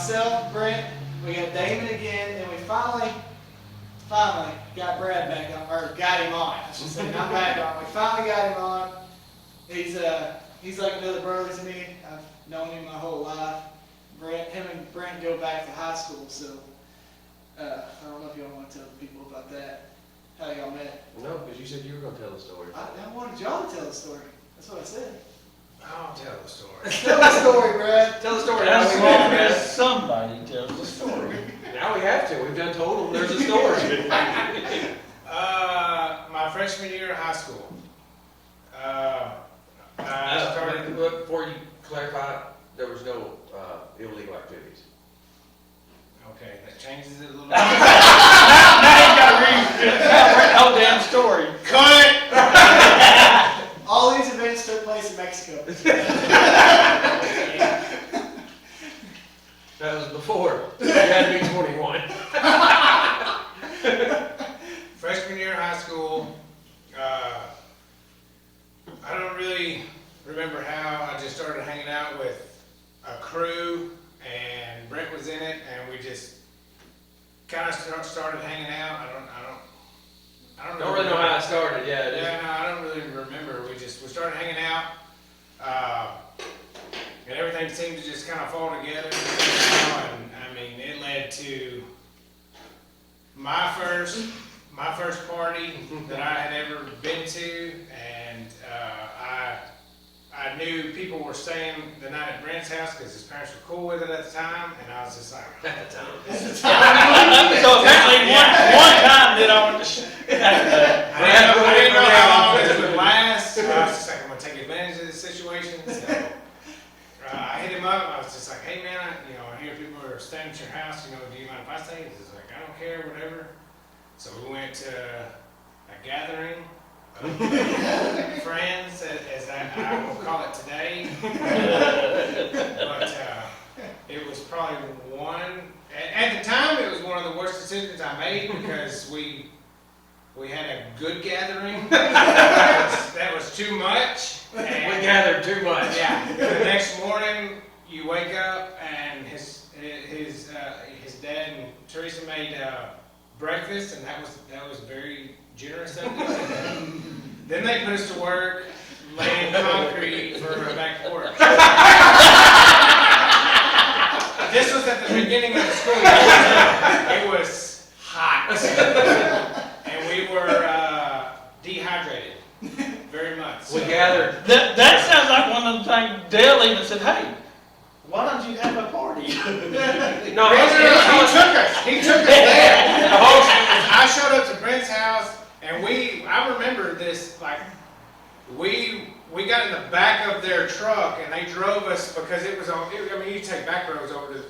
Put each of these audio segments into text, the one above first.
myself, Brent, we got Damon again, and we finally got Brad back on, or got him on, I should say, not back on. We finally got him on. He's like another brother to me. I've known him my whole life. Him and Brent go back to high school, so I don't know if y'all want to tell people about that, how y'all met. No, because you said you were going to tell the story. I wanted y'all to tell the story. That's what I said. I'll tell the story. Tell the story, Brad. Tell the story. As long as somebody tells the story. Now we have to. We've done told them there's a story. My freshman year of high school. I started. Before you clarify, there was no illegal activities. Okay, that changes it a little bit. Now you gotta read the whole damn story. Cut! All these events took place in Mexico. That was before. You had to be 21. Freshman year of high school. I don't really remember how. I just started hanging out with a crew, and Brent was in it, and we just kind of started hanging out. I Don't really know how it started. Yeah. Yeah, no, I don't really remember. We started hanging out, and everything seemed to just kind of fall together. And I mean, it led to my first party that I had ever been to, and I knew people were staying the night at Brent's house because his parents were cool with it at the time, and I was just like, At the time. So apparently one time that I went to I didn't know how long this would last. So I was just like, I'm gonna take advantage of this situation. So I hit him up. I was just like, hey man, I hear people are staying at your house. Do you mind if I stay? He's like, I don't care, whatever. So we went to a gathering of friends, as I will call it today. But it was probably at the time, it was one of the worst decisions I made because we had a good gathering. That was too much. And We gathered too much. yeah. The next morning, you wake up and his dad and Teresa made breakfast, and that was very generous of them. Then they put us to work laying concrete for a back porch. This was at the beginning of the school year. It was hot, and we were dehydrated very much. We gathered. That sounds like one of the things Dale even said, hey, why don't you have a party? No, He took us there. I showed up to Brent's house, and I remember this, like, we got in the back of their truck, and they drove us because it was on, you take back roads over to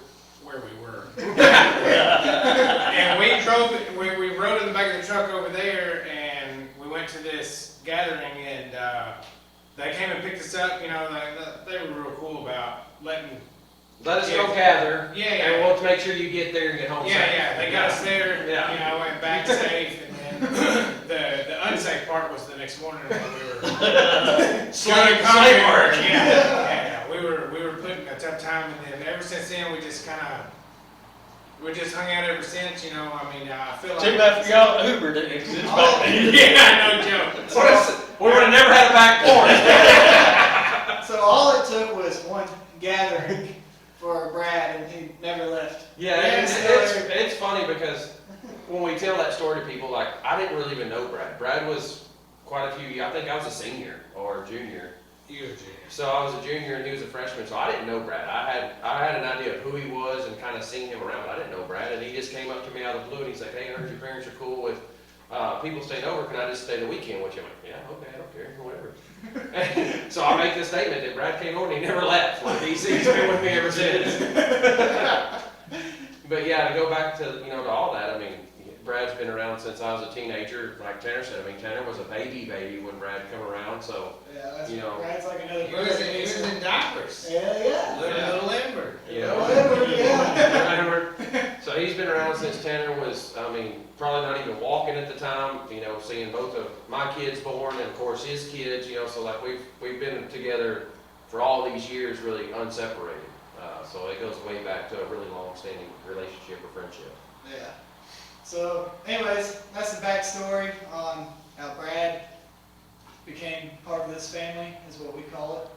where we were. And we rode in the back of the truck over there, and we went to this gathering, and they came and picked us up. They were real cool about Let us go gather. Yeah. And we'll make sure you get there and get home safe. Yeah, they got us there. Yeah. Went back safe, and then the unsafe part was the next morning when we were Slave work. work. Yeah. We were putting a tough time, and then ever since then we just hung out ever since. I feel like Too bad for y'all Uber to exist back then. yeah, no joke. We would have never had a back porch. So all it took was one gathering for Brad, and he never left. Yeah, it's funny because when we tell that story to people, like, I didn't really even know Brad. Brad was quite a few, I think I was a senior or junior. You were a junior. So I was a junior and he was a freshman, so I didn't know Brad. I had an idea of who he was and kind of seen him around, but I didn't know Brad. And he just came up to me out of the blue and he's like, hey, I heard your parents are cool with people staying over. Can I just stay the weekend with you? I'm like, yeah, okay, I don't care, whatever. So I make the statement that Brad came over and he never left. Like, he's been with me ever since. But yeah, to go back to to all that, I mean, Brad's been around since I was a teenager. Like Tanner said, I mean, Tanner was a baby when Brad come around. So Yeah, Brad's like another He was in diapers. Yeah. Little Ember. So he's been around since Tanner was, probably not even walking at the time, seeing both of my kids born and of course his kids, so like we've been together for all these years really unseparated. So it goes way back to a really long-standing relationship or friendship. Yeah. So, anyways, that's the backstory on how Brad became part of this family, is what we call it.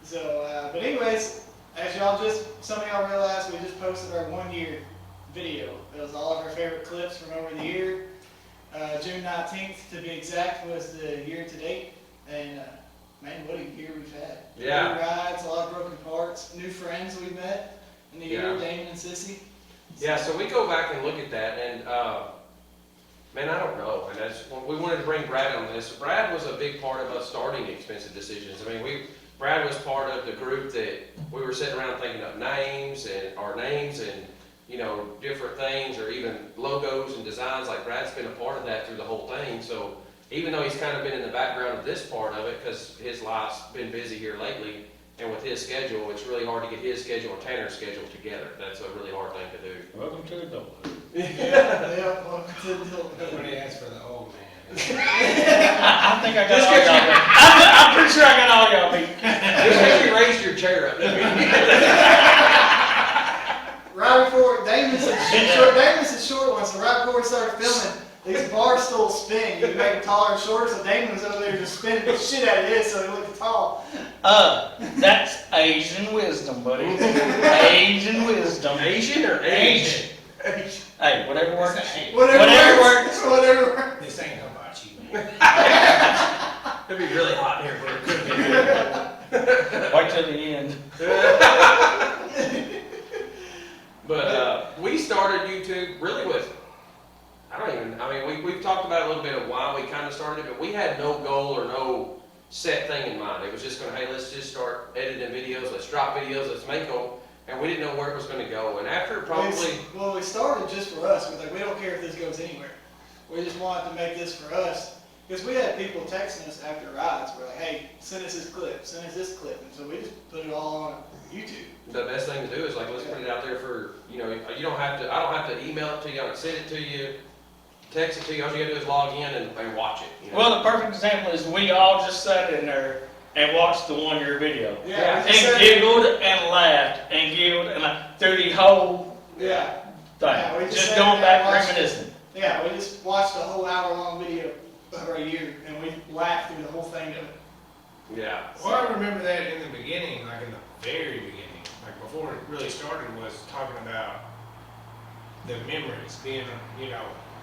So, but anyways, as y'all some of y'all realize, we just posted our 1-year video. It was all of our favorite clips from over the year. June 19th, to be exact, was the year to date. And, man, what a year we've had. Yeah. New rides, a lot of broken parts, new friends we've met in the year, Yeah. Damon and Sissy. Yeah, so we go back and look at that, and man, I don't know. And we wanted to bring Brad on this. Brad was a big part of us starting Expensive Decisions. I mean, Brad was part of the group that we were sitting around thinking of names and different things, or even logos and designs. Like, Brad's been a part of that through the whole thing. So even though he's kind of been in the background of this part of it, because his life's been busy here lately, and with his schedule, it's really hard to get his schedule and Tanner's schedule together. That's a really hard thing to do. Welcome to adulthood. Yeah, welcome to adulthood. Nobody asked for the old man. I think I got Just all 'cause y'all beat. I'm pretty sure I got all y'all beat. Just because you raised your chair up. Right before Damon said short one, so right before we started filming, these bar stools spin. You can make them taller and shorter, so Damon was over there just spinning the shit out of his so he looked tall. That's Asian wisdom, buddy. Asian wisdom. Asian or Asian? Hey, whatever works. Whatever works. Whatever works. This ain't about you, man. It'd be really hot in here, but it could be. Wait till the end. But we started YouTube really with, we've talked about a little bit of why we kind of started it, but we had no goal or no set thing in mind. It was just going, hey, let's just start editing videos, let's drop videos, let's make them, and we didn't know where it was going to go. And after probably... Well, we started just for us. We're like, we don't care if this goes anywhere. We just wanted to make this for us. Because we had people texting us after rides. We're like, hey, send us this clip, send us this clip. And so we just put it all on YouTube. The best thing to do is, like, let's put it out there for, you don't have to, I don't have to email it to you, I can send it to you, text it to you, all you gotta do is log in and watch it. Well, the perfect example is we all just sat in there and watched the 1-year video. Yeah. And giggled and laughed and giggled and laughed through the whole Yeah. thing. Yeah, we just Just sat going there and back watched reminiscing. Yeah, we just watched a whole hour-long video of our year, and we laughed through the whole thing of it. Yeah. Well, I remember that in the beginning, like in the very beginning, like before it really started, was talking about the memories being,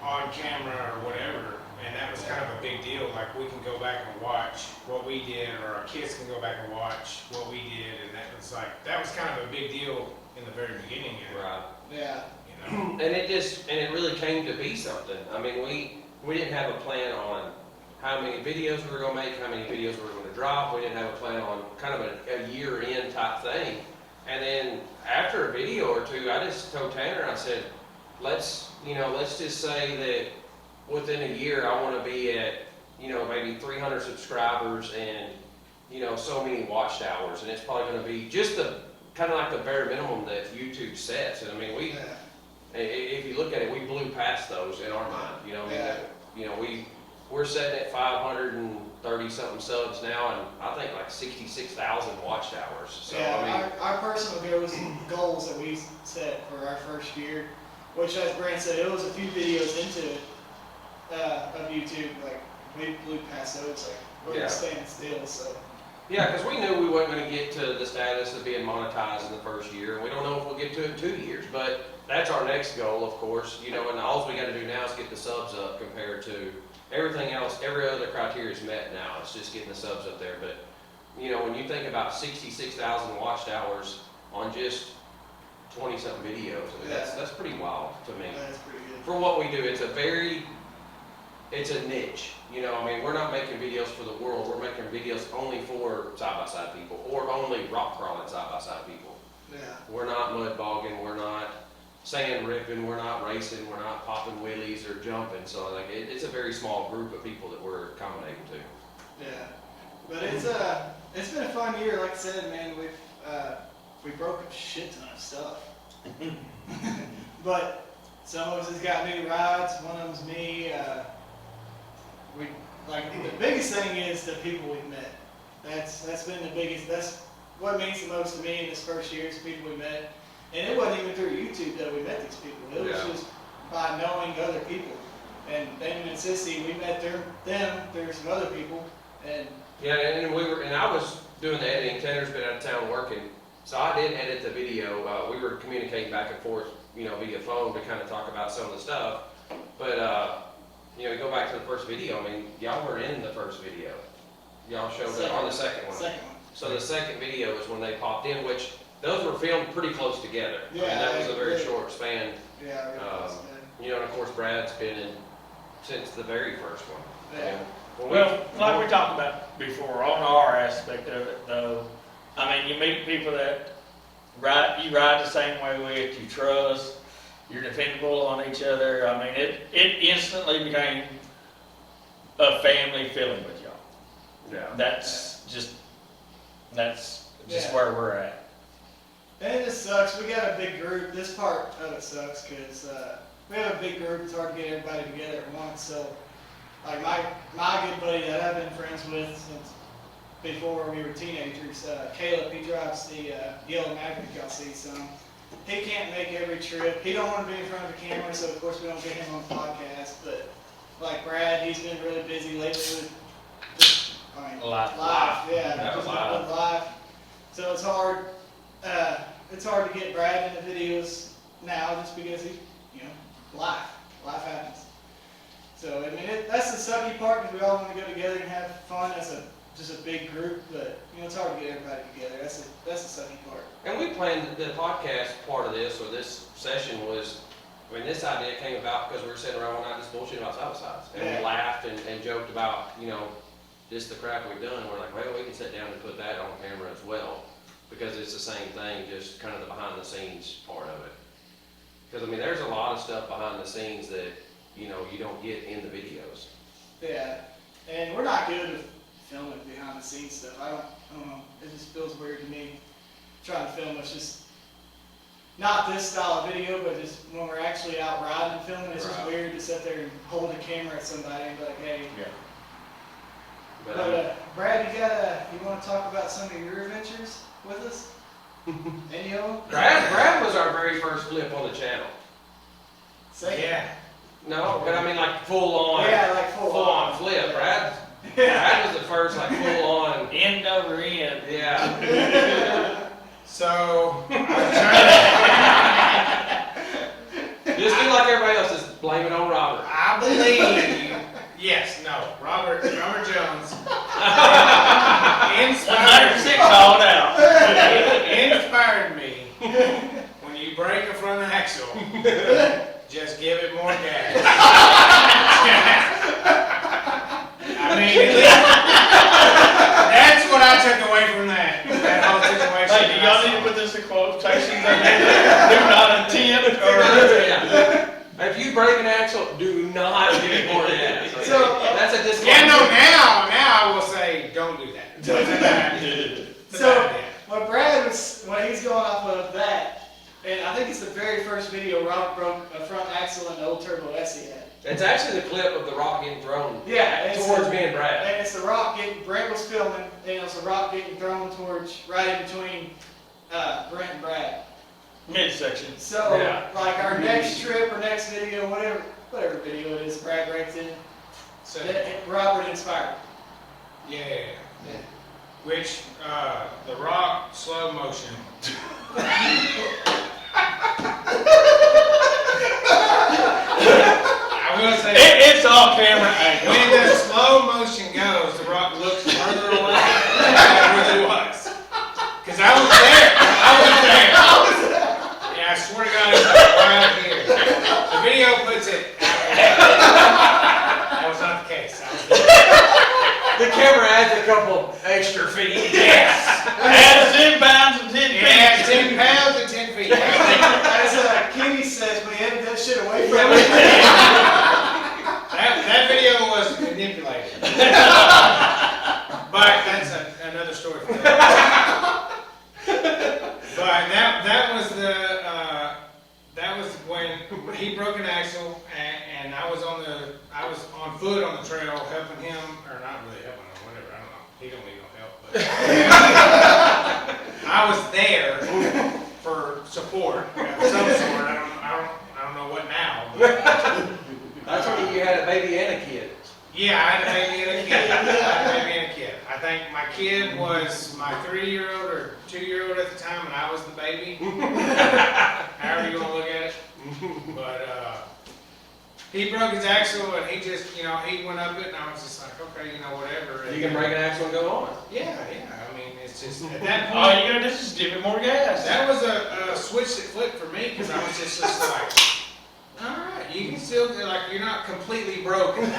on camera or whatever, and that was kind of a big deal. Like, we can go back and watch what we did, or our kids can go back and watch what we did, and that was kind of a big deal in the very beginning. Right. Yeah. And it really came to be something. I mean, we didn't have a plan on how many videos we were going to make, how many videos we were going to drop. We didn't have a plan on kind of a year-end type thing. And then after a video or two, I just told Tanner, I said, let's just say that within a year I want to be at, maybe 300 subscribers and, so many watched hours. And it's probably going to be just kind of like the bare minimum that YouTube sets. And I mean, if you look at it, we blew past those in our mind. We're sitting at 530 something subs now, and I think like 66,000 watched hours. So Yeah, our personal goals that we set for our first year, which, as Brand said, it was a few videos into it of YouTube. Like, we blew past those. Like, we're just staying still. So. Yeah, because we knew we weren't going to get to the status of being monetized in the first year, and we don't know if we'll get to it in 2 years. But that's our next goal, of course. And all we got to do now is get the subs up compared to everything else. Every other criteria is met now. It's just getting the subs up there. But when you think about 66,000 watched hours on just 20-something videos, I mean, that's pretty wild to me. That's pretty good. For what we do, it's a niche. We're not making videos for the world. We're making videos only for side-by-side people, or only rock crawling side-by-side people. Yeah. We're not mud bogging. We're not sand ripping. We're not racing. We're not popping wheelies or jumping. So it's a very small group of people that we're accommodating to. Yeah. But it's been a fun year. Like I said, man, we broke a shit ton of stuff. But some of us has got new rides. One of them's me. The biggest thing is the people we've met. That's been the biggest. what means the most to me in this first year is the people we met. And it wasn't even through YouTube that we met these people. It was Yeah. just by knowing other people. And Damon and Sissy, we met them through some other people. And Yeah, and I was doing the editing. Tanner's been out of town working, so I did edit the video. We were communicating back and forth, via phone to kind of talk about some of the stuff. But you go back to the first video. I mean, y'all were in the first video. Y'all showed up on the second one. Second one. So the second video is when they popped in, which those were filmed pretty close together. I mean, Yeah, that was a very really. short span. Yeah, really close to And of course Brad's been in since the very first one. Yeah. Well, like we talked about before, on our aspect of it though, I mean, you meet people that you ride the same way with, you trust, you're dependable on each other. I mean, it instantly became a family feeling with y'all. Yeah. That's just Yeah. where we're at. And it just sucks. We got a big group. This part of it sucks because we have a big group. It's hard to get everybody together at once. So, like my good buddy that I've been friends with since before we were teenagers, Caleb, he drives the Yellow Maverick, y'all see some. He can't make every trip. He don't want to be in front of the camera, so of course we don't get him on the podcast. But like Brad, he's been really busy lately with just, Life. yeah, Yeah, just live. with life. So it's hard. It's hard to get Brad in the videos now, just because life happens. So I mean, that's the sucky part because we all want to go together and have fun as just a big group. But it's hard to get everybody together. That's the sucky part. And we planned the podcast part of this, or this session was, this idea came about because we were sitting around one night just bullshitting about suicides. And Yeah. we laughed and joked about, just the crap we've done. We're like, well, we can sit down and put that on camera as well. Because it's the same thing, just kind of the behind the scenes part of it. Because there's a lot of stuff behind the scenes that, you don't get in the videos. Yeah, and we're not good at filming behind the scenes stuff. I don't know. It just feels weird to me trying to film. It's just not this style of video, but just when we're actually out riding and filming, it's just Right. weird to sit there and hold a camera at somebody and be like, hey. Yeah. But, Brad, you want to talk about some of your adventures with us? Any of them? Brad was our very first flip on the channel. Say Yeah. No, but like full on. Yeah, like full on. flip. Brad was the first like full on. End over end. Yeah. So, Just do like everybody else, just blame it on Robert. I believe, Robert Jones inspired 106 hauled out. inspired me. When you break a front axle, just give it more gas. I mean, at least that's what I took away from that whole situation. Hey, do y'all need to put this in quotations? Do not attempt or. If you break an axle, do not give it more gas. Okay? So, that's a Yeah, disclaimer. no, now I will say, don't do that. So, when Brad was, when he's going off of that, and I think it's the very first video Robert broke a front axle in the old Turbo S he had. It's actually the clip of the rock getting thrown Yeah, it's towards me and Brad. And it's the rock getting, Brent was filming, and it's the rock getting thrown towards, right in between Brent and Brad. Midsection. So, Yeah. like our next trip or next video, whatever video it is Brad breaks in, So, Robert inspired. yeah. Which, the rock, slow motion. I will say, It's all camera angle. when the slow motion goes, the rock looks further away than it really was. Cause I was there. Yeah, I swear to God, it's right here. The video puts it out there. That was not the case. I was there. The camera adds a couple extra feet. Yes. Add 10 pounds and 10 feet. Yeah, 10 pounds and 10 feet. As Kenny says, we edit that shit away from it. That video was manipulated. But that's another story for that. But that was when he broke an axle and I was on foot on the trail helping him, or not really helping him, whatever, I don't know. He don't need no help, but I was there for support of some sort. I don't know what now. But, That's when you had a baby and a kid. yeah, I had a baby and a kid. I had a baby and a kid. I think my kid was my 3-year-old or 2-year-old at the time, and I was the baby. However you want to look at it. But he broke his axle, and he just, he went up it, and I was just like, okay, whatever. And You can break an axle and go on. Yeah. I mean, it's just at that All point. you gotta do is just give it more gas. That was a switch that flipped for me because I was just like, all right, you can still you're not completely broken. Their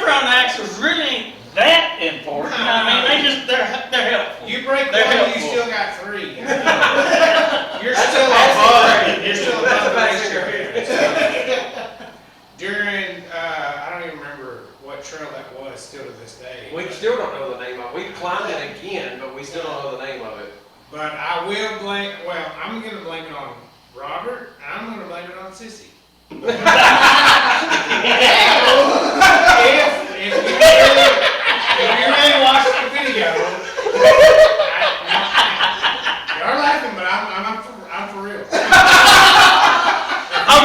front axles really ain't that important. I mean, they're helpful. You break They're one, you helpful. still got 3. You're That's still a above. passenger. You're still That's a above the passenger. ratio. During, I don't even remember what trail that was. Still to this day. We still don't know the name of it. We climbed it again, but we still don't know the name of it. But I will blame. Well, I'm gonna blame it on Robert, and I'm gonna blame it on Sissy. If you really watch the video, you're laughing, but I'm for real.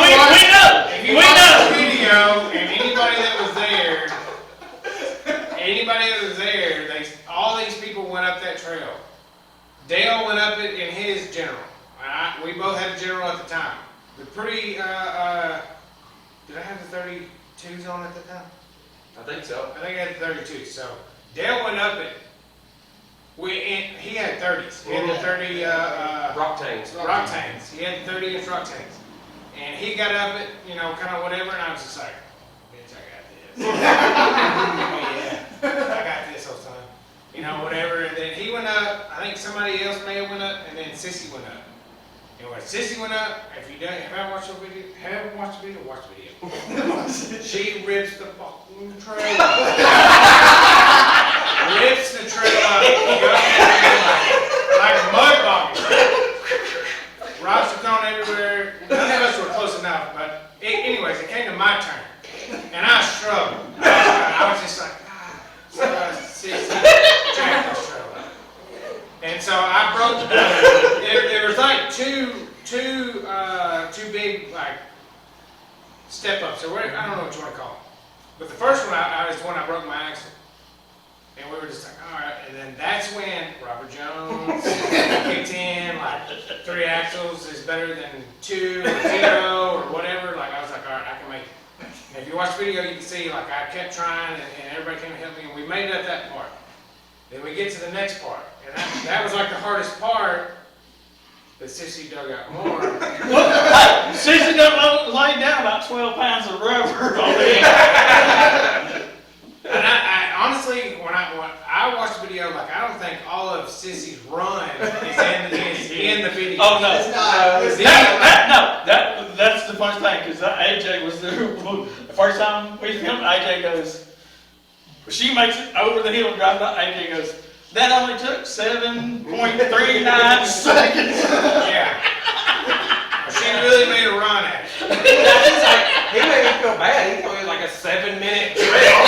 We know. If you We watch know. the video, and anybody that was there, all these people went up that trail. Dale went up it in his General. We both had a General at the time. The pretty, did I have the 32s on at the time? I think so. I think I had the 32s. So Dale went up it. He had 30s. He had the 30 Rock tanks. rock tanks. He had 30-inch rock tanks. And he got up it, kind of whatever, and I was just like, bitch, I got this. Yeah, I got this whole time. Whatever. And then he went up. I think somebody else may have went up, and then Sissy went up. And when Sissy went up, if you haven't watched the video, watch the video. She rips the fucking trail up. Rips the trail up. Like a mud bucket. Rocks are thrown everywhere. None of us were close enough, but anyways, it came to my turn, and I struggled. I was just like, Sissy, trail up. And so I broke. There was like two big step ups, or I don't know what you want to call them. But the first one I was when I broke my axle, and we were just like, all right. And then that's when Robert Jones kicked in. 3 axles is better than 2 or 0 or whatever. I was like, all right, I can make it. And if you watch the video, you can see I kept trying, and everybody came to help me, and we made it at that part. Then we get to the next part, and that was the hardest part. But Sissy dug out more. Sissy done laid down about 12 pounds of rubber on it. And I honestly, when I watched the video, I don't think all of Sissy's run is in the video. Oh no, It's not. It's that's the funny thing because AJ was there the first time we filmed. AJ goes, she makes it over the hill and drives up. AJ goes, that only took 7.39 seconds. Yeah. She really made a run at it. He made me feel bad. He told me a 7-minute trail.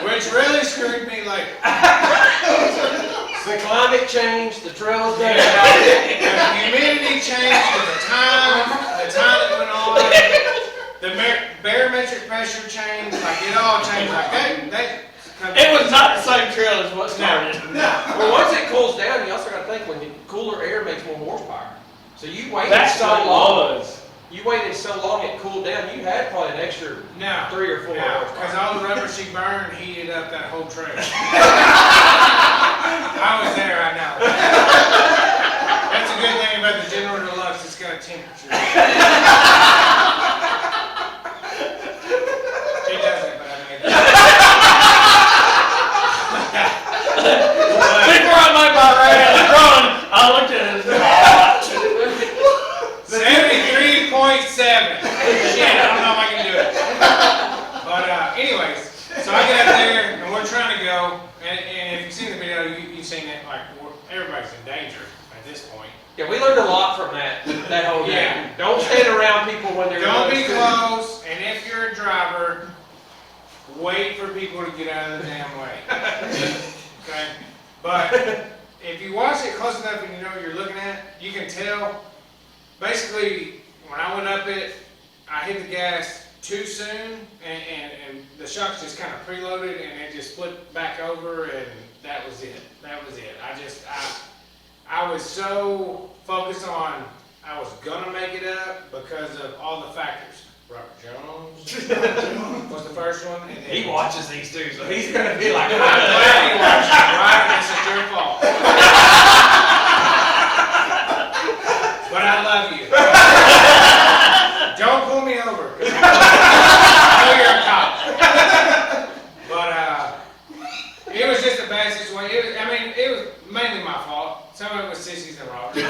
Which really screwed me. The climate changed, the trails The down. humidity changed with the time that went on. The barometric pressure changed. It all changed. It was not the same trail as what started. Well, once it cools down, you also got to think when cooler air makes more horsepower. So you waited That's so what it long. was. You waited so long it cooled down. You had probably an extra 3 or 4 hours. Because all the rubber she burned heated up that whole trail. I was there, I know. That's a good thing about the General Deluxe, it's got a temperature. It doesn't, but I made it. Before I made my drawing, I looked at it. 73.7. Shit, I don't know if I can do it. But anyways, so I get up there and we're trying to go, and if you've seen the video, you've seen it, everybody's in danger at this point. Yeah, we learned a lot from that whole day. Yeah. Don't stand around people when they're Don't be close. close, and if you're a driver, wait for people to get out of the damn way. okay? But if you watch it close enough and you know what you're looking at, you can tell. Basically, when I went up it, I hit the gas too soon, and the shocks just kind of preloaded, and it just flipped back over, and that was it. That was it. I was so focused on I was gonna make it up because of all the factors. Robert Jones was the first one, and then He watches these too, so he's gonna be like, I'm glad he watched it, right? This is your fault. But I love you. Don't pull me over. 'Cause I know you're a cop. But it was just a bad situation. It was mainly my fault. Some of it was Sissy's and Robert. I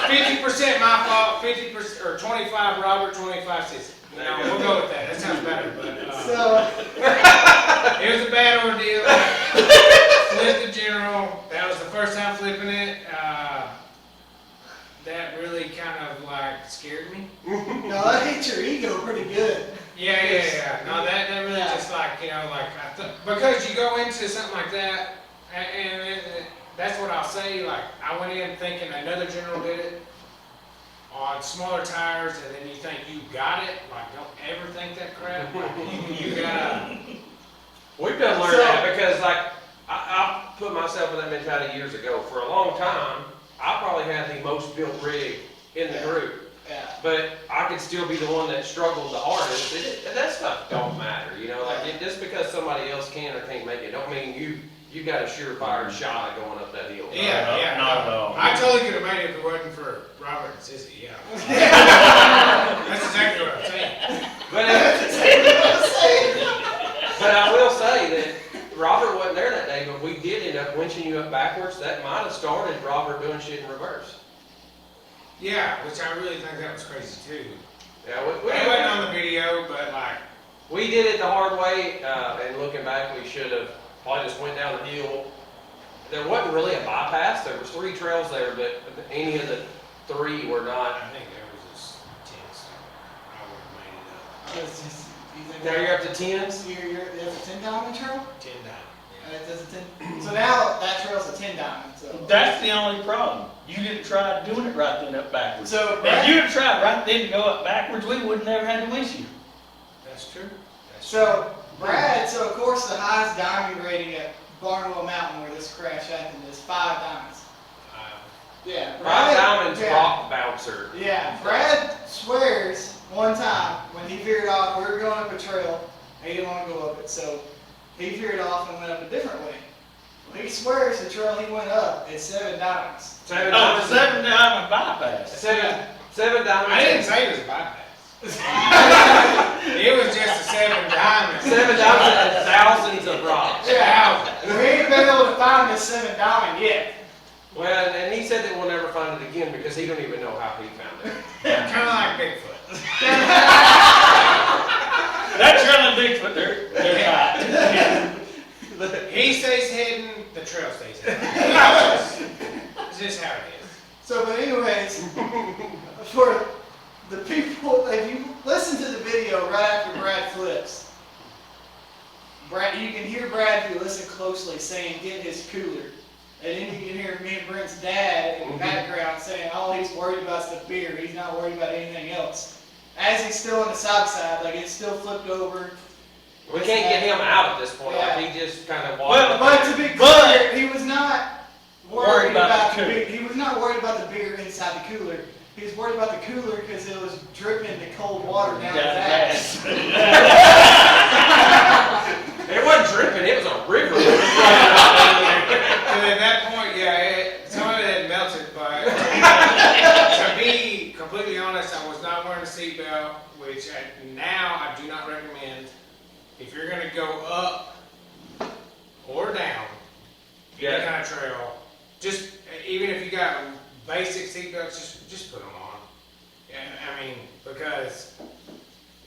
think 50% my fault, 50% or 25 Robert, 25 Sissy. No, we'll go with that. That sounds better. But So, it was a bad ordeal. Flipped the General. That was the first time flipping it. That really kind of like scared me. no, that hit your ego pretty good. Yeah. No, that really just like, because you go into something like that, and that's what I'll say. Like, I went in thinking another General did it on smaller tires, and then you think you got it. Like, don't ever think that crap. Like, you gotta. we've done learned that because, like, I put myself in that mentality years ago. For a long time, I probably had the most built rig in the group, Yeah. but I could still be the one that struggled the hardest. That stuff don't matter, just because somebody else can or can't make it, don't mean you got a surefire shot going up that hill. Yeah. Not at all. I totally could have made it if it wasn't for Robert and Sissy. Yeah. That's exactly what I'm saying. But I will say that Robert wasn't there that day, but we did end up winching you up backwards. That might have started Robert doing shit in reverse. Yeah, which I really think that was crazy too. Yeah, It wasn't on the video, but like. we did it the hard way, and looking back, we should have probably just went down the hill. There wasn't really a bypass. There was 3 trails there, but any of the 3 were not. I think there was just 10s. I would have made it up. It's just, you think Now you're up to 10s. that's a 10 diamond trail? 10 down. That's a 10. So now that trail's a 10 diamond. So That's the only problem. You didn't try doing it right then up backwards. So If you had tried right then to go up backwards, we would never had to winch you. That's true. So Brad, so of course the highest diamond rating at Barnwell Mountain where this crash happened is 5 diamonds. Yeah, 5 diamonds, yeah. rock bouncer. Yeah, Brad swears one time when he veered off, we were going up a trail, he didn't want to go up it, so he veered off and went up a different way. Well, he swears the trail he went up is 7 diamonds. 7 Oh, diamonds. 7 diamond bypass. 7 diamonds. I didn't say it was a bypass. It was just a 7 diamonds. 7 diamonds and thousands of rocks. Yeah, we ain't been able to find this 7 diamond yet. Well, and he said that we'll never find it again because he don't even know how he found it. Kind of like Bigfoot. That's really Bigfoot. They're hot. He stays hidden, the trail stays hidden. It's just how it is. So, but anyways, for the people, if you listen to the video right after Brad flips, you can hear Brad, if you listen closely, saying, get his cooler. And then you can hear me and Brent's dad in the background saying, all he's worried about is the beer. He's not worried about anything else. As he's still on the side, like it's still flipped over. We can't get him out at this point. Yeah. Like he just kind of Well, walked. But to be clear, he was not worried about the cooler. beer. He was not worried about the beer inside the cooler. He was worried about the cooler because it was dripping the cold water down his ass. It wasn't dripping. It was a river. And at that point, some of it had melted, but to be completely honest, I was not wearing a seatbelt, which now I do not recommend. If you're going to go up or down, any kind of trail, just even if you got basic seatbelts, just put them on. I mean, because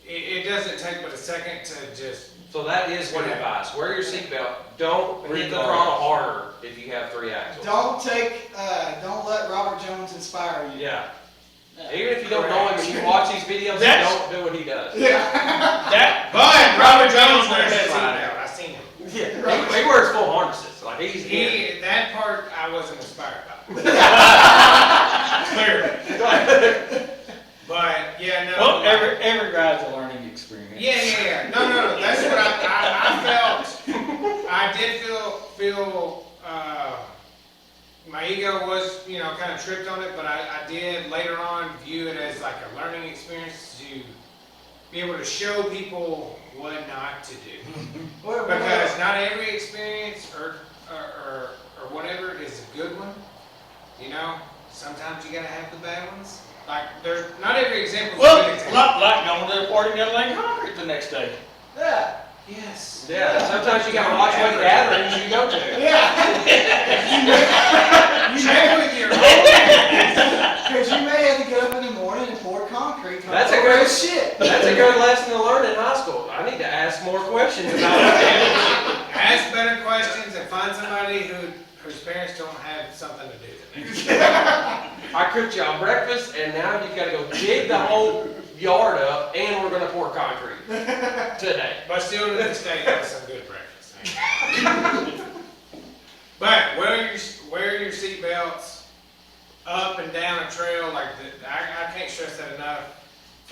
it doesn't take but a second to just. So that is one advice. Wear your seatbelt. Don't hit the throttle harder if you have 3 axles. Don't let Robert Jones inspire you. Yeah. Even if you don't know him and you watch these videos, That's- don't do what he does. Yeah. That, But Robert Jones wears wears his that seatbelt. I seen him. Yeah, he wears full harnesses, like he's in. That part I wasn't inspired by. Clearly. But, yeah, no. Well, every ride's a learning experience. Yeah. No. That's what I felt. I did feel, my ego was, kind of tripped on it, but I did later on view it as like a learning experience to be able to show people what not to do. Because not every experience or whatever is a good one. Sometimes you gotta have the bad ones. Like, there's not every example is a Well, good example. like going to the party and laying concrete the next day. Yeah. Yes. Yeah, sometimes you gotta watch what gatherings you go to. Yeah. Check with your Because you may have to get up in the morning and pour concrete. That's a good shit. That's a good lesson to learn in high school. I need to ask more questions about it. Ask better questions and find somebody whose parents don't have something to do the next day. I cooked y'all breakfast, and now you gotta go dig the whole yard up, and we're gonna pour concrete today. But still to this day, that was some good breakfast. But wear your seatbelts up and down a trail like that. I can't stress that enough.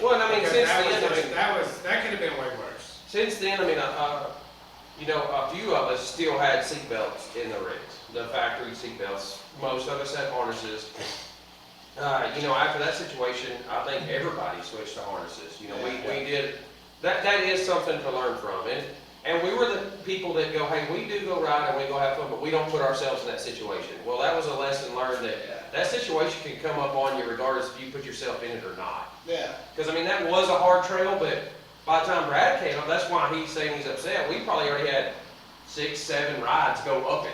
Well, and I mean, Because since that then, that could have been way worse. since then, a few of us still had seatbelts in the rigs, the factory seatbelts. Most of us had harnesses. After that situation, I think everybody switched to harnesses. We did, that is something to learn from. And we were the people that go, hey, we do go ride and we go have fun, but we don't put ourselves in that situation. Well, that was a lesson learned that situation can come up on you regardless if you put yourself in it or not. Yeah. Because, that was a hard trail, but by the time Brad came up, that's why he's saying he's upset. We probably already had 6, 7 rides go up it.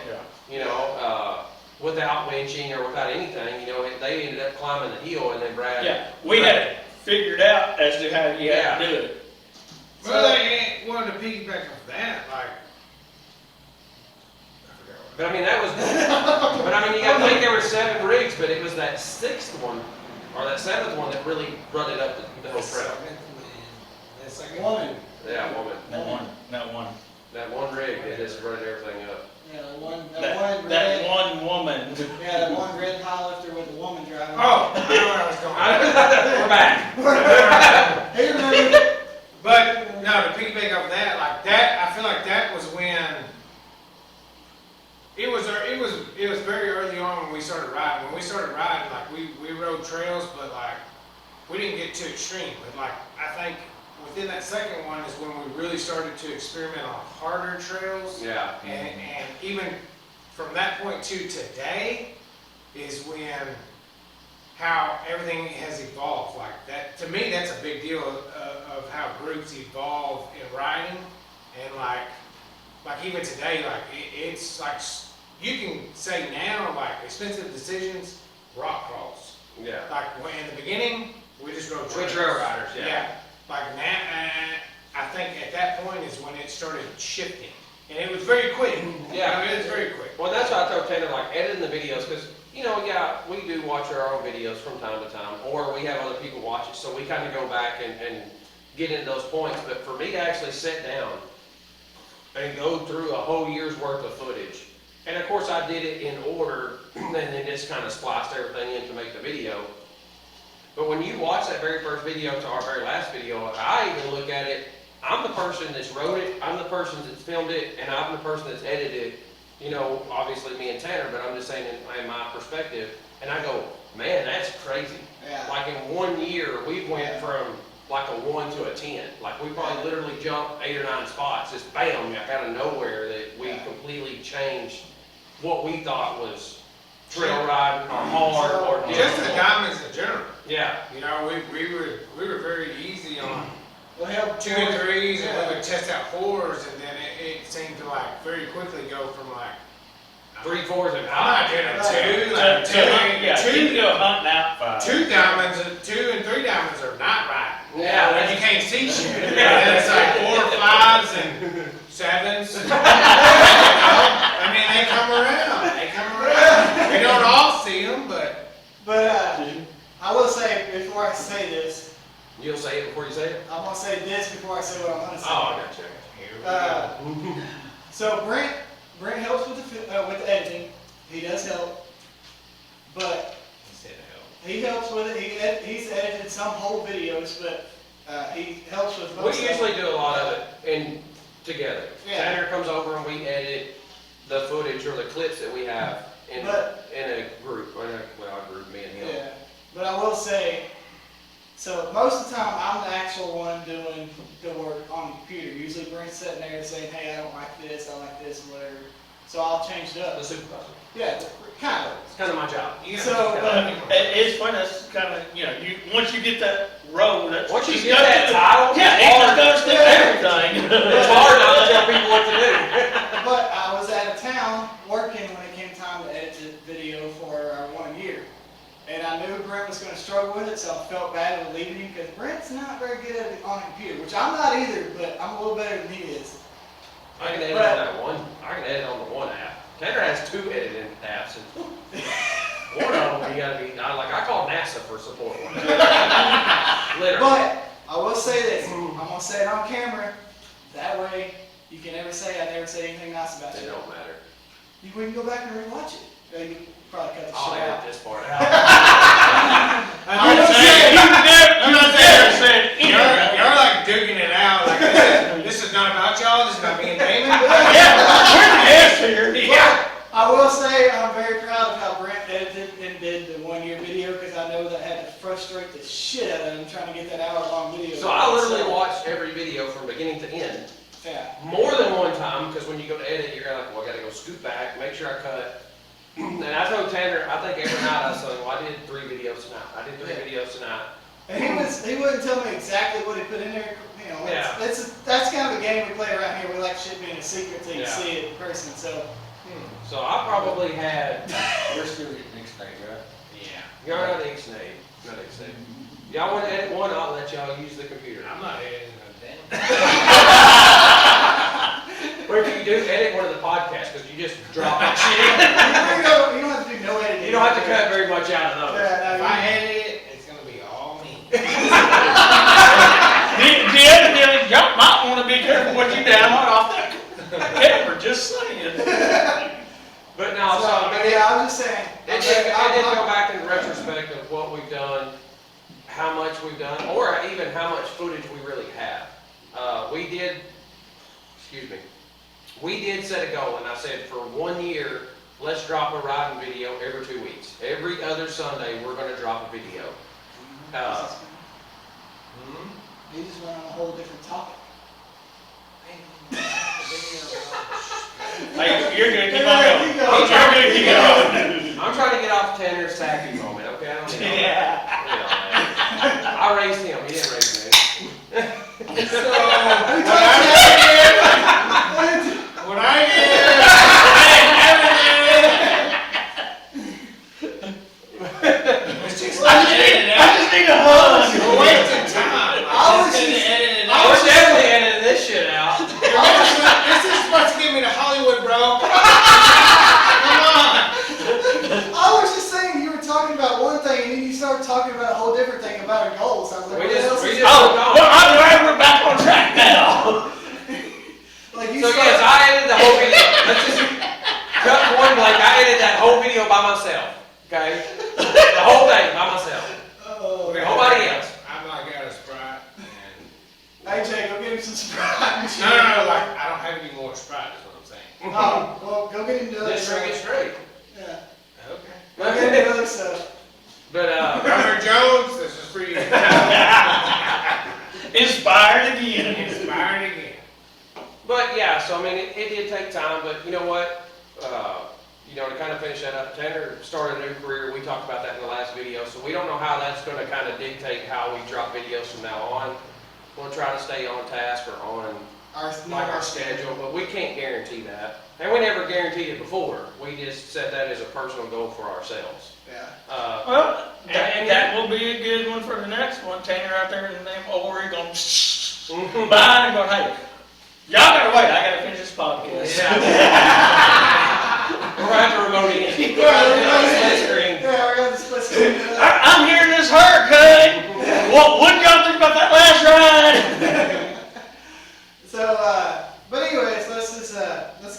Yeah. Without winching or without anything, they ended up climbing the hill, and then Brad. Yeah, we had it figured out as to how you had to do it. Well, they wanted to piggyback off that, like. I forgot what. But that was. But you got to think there were 7 rigs, but it was that 6th one or that 7th one that really brought it up the whole trail. That second Woman. Yeah, woman. That one. That one rig that just brought everything up. Yeah, That red, one woman. yeah, the one red powerlifter with the woman driving. Oh, I know where I was going. We're back. He remembered. But no, to piggyback off that, like that, I feel like that was when it was very early on when we started riding. When we started riding, like we rode trails, but like we didn't get too extreme. But like I think within that second one is when we really started to experiment on harder trails. Yeah. And even from that point to today is when how everything has evolved. Like that, to me, that's a big deal of how groups evolve in riding. And like even today, like it's like you can say now, like expensive decisions, rock crawls. Yeah. Like in the beginning, we just rode trails. We trail riders, yeah. Like now, I think at that point is when it started shifting. And it was very quick. Yeah. It was very quick. Well, that's why I told Taylor, like, editing the videos, because, we do watch our own videos from time to time, or we have other people watch it, so we kind of go back and get into those points. But for me to actually sit down and go through a whole year's worth of footage, and of course I did it in order, and then just kind of spliced everything in to make the video. But when you watch that very first video to our very last video, I even look at it, I'm the person that's wrote it, I'm the person that's filmed it, and I'm the person that's edited it. Obviously me and Tanner, but I'm just saying in my perspective. And I go, man, that's crazy. Yeah. Like in 1 year, we went from like a 1 to a 10. Like we probably literally jumped 8 or 9 spots, just bam, like out of nowhere, that we completely changed what we thought was trail riding or hard or Just the difficult. diamonds in general. Yeah. We were very easy on Well, hell, 2 and 3s, and we would test out 4s, and then it seemed to like very quickly go from like 3, 4s, and I'm not 5. doing a 2, like You can two, go hunting out 5. 2 diamonds, 2 and 3 diamonds are not right. Yeah, And you can't see shit. And it's like 4, 5s, and 7s. They come around. They come around. We don't all see them, but. I will say, before I say this, You'll say it before you say it? I'm going to say this before I say what I'm going to say. Oh, I got you. Here we go. So Brent helps with the editing. He does help, but He said help. he helps with it. He's edited some whole videos, but he helps with We most of usually them. do a lot of it together. Yeah. Tanner comes over and we edit the footage or the clips that we have in a group, me and him. Yeah, but I will say, so most of the time I'm the actual one doing the work on the computer. Usually Brent's sitting there saying, hey, I don't like this, I like this, or whatever. So I'll change it up. The supervisor. Yeah, kind of. It's kind of my job. So, It's funny, that's kind of, once you get that role, that's. Once you get that title, Yeah, it's it hard. just goes through everything. It's hard not to tell people what to do. But I was out of town working when it came time to edit the video for our 1 year. And I knew Brent was going to struggle with it, so I felt bad with leaving him because Brent's not very good at it on a computer, which I'm not either, but I'm a little better than he is. I can edit on that one. I can edit on the one app. Tanner has 2 editing apps, and one of them you gotta be. I call NASA for support. Literally. But I will say this, I'm going to say it on camera, that way you can never say I never said anything nice about It you. don't matter. You can go back and rewatch it. You can probably cut the I'll shit edit out. this part out. I'm not saying, You're like digging it out. Like this is not about y'all. This is about me and Damon. yeah, we're the guests here. Yeah. I will say I'm very proud of how Brent edited and did the 1 year video because I know that had to frustrate the shit out of him trying to get that hour-long video. So I literally watched every video from beginning to end. Yeah. More than one time, because when you go to edit, you're like, well, I gotta go scoot back, make sure I cut. And I told Tanner, I think every night I was telling him, well, I did 3 videos tonight. I did 3 videos tonight. And he wouldn't tell me exactly what he put in there. That's kind of a game we play around here. We like shit being a secret till you Yeah. see it in person. So So I probably had, We're still getting next night, right? Yeah. y'all not Ixnay, not Ixnay. Y'all wanna edit one, I'll let y'all use the computer. I'm not editing a damn. Or if you do, edit one of the podcasts, because you just drop that shit you don't have to do no editing. in. You don't have to cut very much out of those. Yeah, If no, I edit it, it's gonna be all me. Y'all might want to be careful what you download off that camera, just saying. But no, so, I mean, yeah, I was just saying. it did go back in retrospect of what we've done, how much we've done, or even how much footage we really have. We did set a goal, and I said for 1 year, let's drop a riding video every 2 weeks. Every other Sunday, we're gonna drop a video. He just went on a whole different topic. Hey, you're gonna keep on going. Keep going. You're gonna keep going. I'm trying to get off Tanner's tacky moment, okay? I don't need all that. Yeah. I don't need all that. I raised him, he didn't raise me. When I it's just like I just need a hug. you're wasting time. We're definitely editing this shit out. This is supposed to get me to Hollywood, bro. Come on. I was just saying you were talking about one thing and then you started talking about a whole different thing about our goals. I was like, We what just- else we is just- Oh, well, I'm glad we're back on track now. like you So started- yes, I edited the whole video. Let's just cut point blank. I edited that whole video by myself. Okay, the whole thing by myself. Oh, Nobody else. I'm like out of Sprite. And hey Jay, go get him some Sprite. no, like I don't have any more Sprite. Is what I'm saying. Oh, well, go get him the other Just drink it stuff. straight. Yeah. Okay. Go get him the other stuff. But Robert Jones, this is for you. Inspired again. Inspired again. But yeah, so I mean, it did take time, but you know what? To kind of finish that up, Tanner started a new career. We talked about that in the last video, so we don't know how that's going to kind of dictate how we drop videos from now on. We'll try to stay on task or on our schedule, but we can't guarantee that. And we never guaranteed it before. We just set that as a personal goal for ourselves. Yeah. Well, that will be a good one for the next one. Tanner out there in them Oregon buying and going, hey, y'all gotta wait. I gotta finish this podcast. Yeah. We're going to have to remote in. Split screen. Yeah, we're going to split screen. I'm hearing this hurricane. What y'all think about that last ride? So, but anyways, let's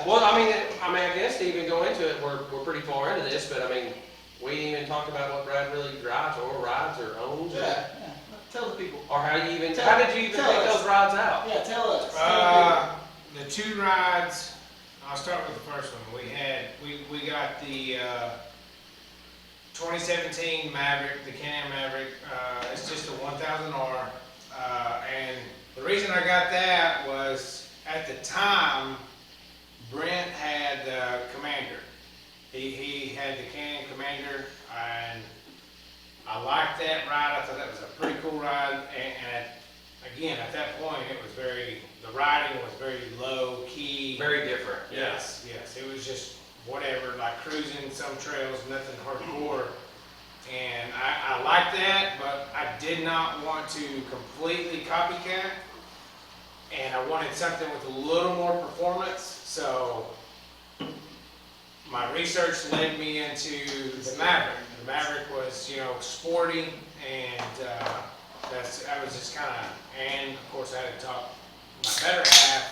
Well, I guess to even go into it, we're pretty far into this, but I mean, we ain't even talked about what Brad really drives or rides or owns. Yeah. Tell the people. Or how did you even Tell pick us. those rides out? Yeah, tell us. Tell The 2 rides, I'll start with the first one. We got the 2017 Maverick, the Can-Am Maverick. It's just a 1000R. And the reason I got that was at the time, Brent had the Commander. He had the Can-Am Commander, and I liked that ride. I thought that was a pretty cool ride. And again, at that point, the riding was very low key. Very different. Yes. It was just whatever, like cruising some trails, nothing hardcore. And I liked that, but I did not want to completely copycat. And I wanted something with a little more performance. So my research led me into the Maverick. The Maverick was, sporty, and I was just kind of, and of course I had to talk my better half,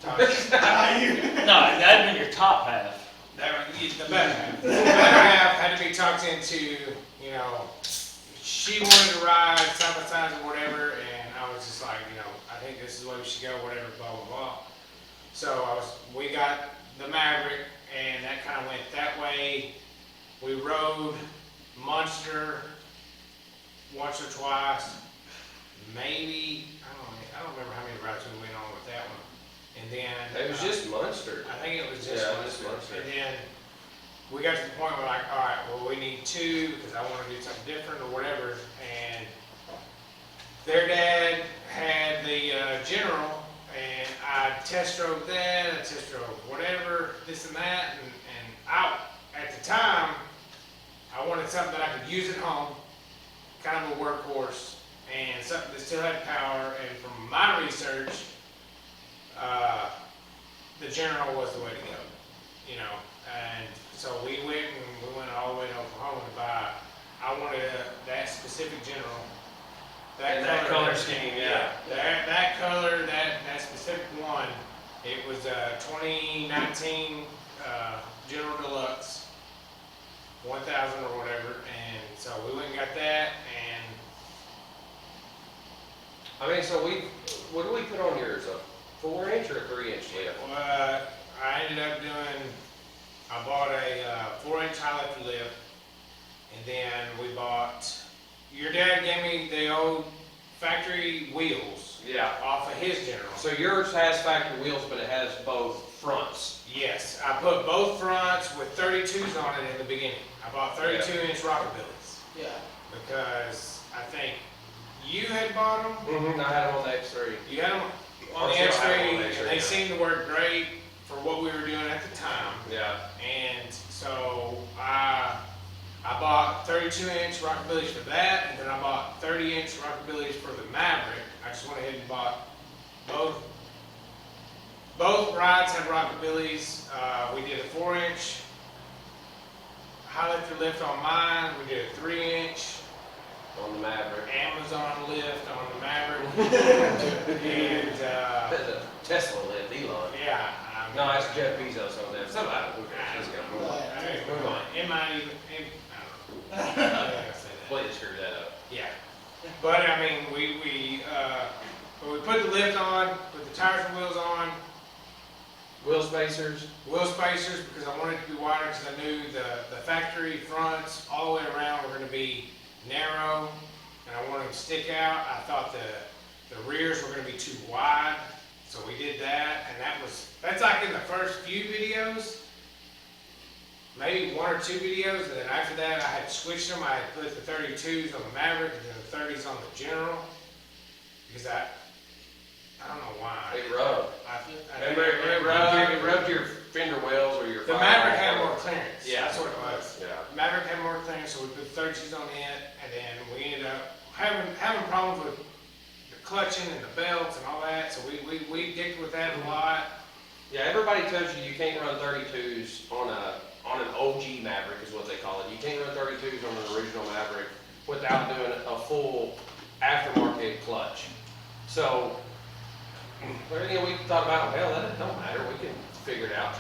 not you, talk, No, that'd been your top half. the better half. The better half had to be talked into, she wanted to ride side by side or whatever, and I was just like, I think this is the way we should go, whatever, blah, blah, blah. So we got the Maverick, and that kind of went that way. We rode Munster once or twice, maybe, I don't remember how many rides we went on with that one. And then It was just Munster. I think it was just Yeah, Munster. just Munster. And then we got to the point where like, all right, well, we need 2 because I want to do something different or whatever. And their dad had the General, and I test drove that, I test drove whatever, this and that, and at the time, I wanted something that I could use at home, kind of a workhorse, and something that still had power. And from my research, the General was the way to go, And so we went all the way to Oklahoma to buy. I wanted that specific General. That color scheme, yeah. That color, that specific one. It was a 2019 General Deluxe, 1000 or whatever, and so we went and got that, and So what do we put on yours? A 4-inch or a 3-inch lift? I ended up I bought a 4-inch high left lift, and then we bought, your dad gave me the old factory wheels Yeah. off of his General. So yours has factory wheels, but it has both fronts. Yes, I put both fronts with 32s on it in the beginning. I bought 32-inch Rockabillys Yeah. because I think you had bought them. Mm-hmm. I had them on the X3. You had them on Or the still X3, have 'em on the and X3, they yeah. seemed to work great for what we were doing at the time. Yeah. And so I bought 32-inch Rockabillys for that, and then I bought 30-inch Rockabillys for the Maverick. I just went ahead and bought both. Both rides have Rockabillys. We did a 4-inch high lifter lift on mine. We did a 3-inch On the Maverick. Amazon lift on the Maverick. And That's a Tesla lift, Elon. yeah. No, that's Jeff Bezos on there. Somebody, let's go. Move on. Move on. It might even, I don't know. Yeah, I say that. Please screw that up. Yeah. But I mean, we put the lift on, put the tires and wheels on, Wheel spacers. wheel spacers because I wanted it to be wider because I knew the factory fronts all the way around were going to be narrow, and I wanted them to stick out. I thought the rears were going to be too wide, so we did that, and that's like in the first few videos, maybe 1 or 2 videos, and then after that I had switched them. I had put the 32s on the Maverick and then the 30s on the General because I don't know why. It rubbed. Remember, It rubbed your fender wells or your the firewall. Maverick had more clearance. Yeah. That's what it was. Yeah. Maverick had more clearance, so we put 32s on it, and then we ended up having problems with the clutching and the belts and all that. So we dicked with that a lot. Yeah, everybody tells you can't run 32s on an OG Maverick is what they call it. You can't run 32s on an original Maverick without doing a full aftermarket clutch. So, we thought about, hell, that don't matter. We can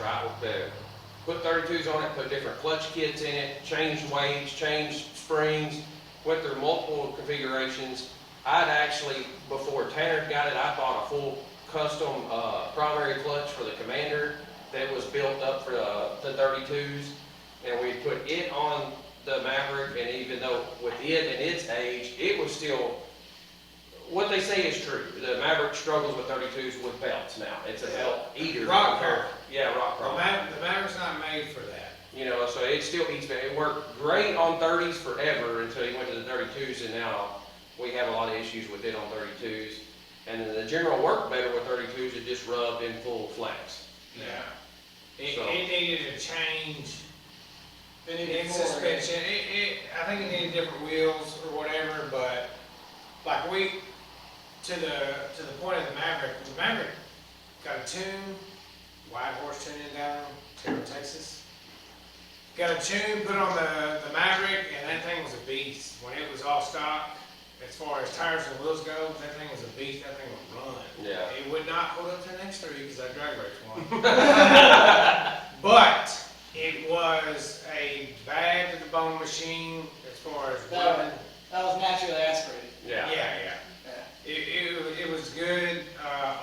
parts, right? Put 32s on it, put different clutch kits in it, changed weights, changed springs, went through multiple configurations. I'd actually, before Tanner got it, I bought a full custom primary clutch for the Commander that was built up for the 32s, and we put it on the Maverick, and even though with it and its age, it was still, what they say is true. The Maverick struggles with 32s with belts now. It's a belt eater. Rock crawler. Yeah, rock The crawler. Maverick's not made for that. You know, so it still eats, it worked great on 30s forever until he went to the 32s, and now we have a lot of issues with it on 32s. And then the general worked better with 32s, it just rubbed in full flex. Yeah. It, So- it needed a change. They need Its more. suspension, I think it needed different wheels or whatever, but like to the point of the Maverick got a tune, wide horse tuning down in Taylor, Texas. Got a tune put on the Maverick, and that thing was a beast. When it was all stock, as far as tires and wheels go, that thing was a beast. That thing would run. Yeah. It would not hold up to an X3 because I drag raced one. But it was a bad to the bone machine as far as running. That was naturally aspirated. Yeah. Yeah. It was good,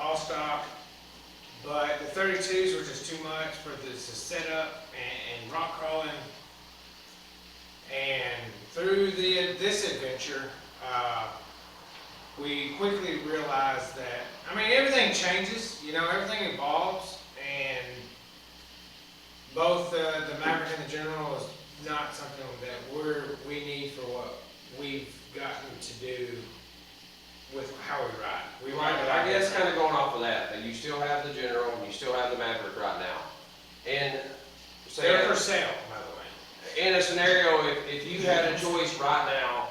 all stock, but the 32s were just too much for the setup and rock crawling. And through this adventure, we quickly realized that, I mean, everything changes, you know, everything evolves, and both the Maverick and the General is not something that we need for what we've gotten to do with how we ride. We ride it I like guess that. kind of going off of that you still have the General, and you still have the Maverick right now. And They're say, for sale, by the way. in a scenario, if you had a choice right now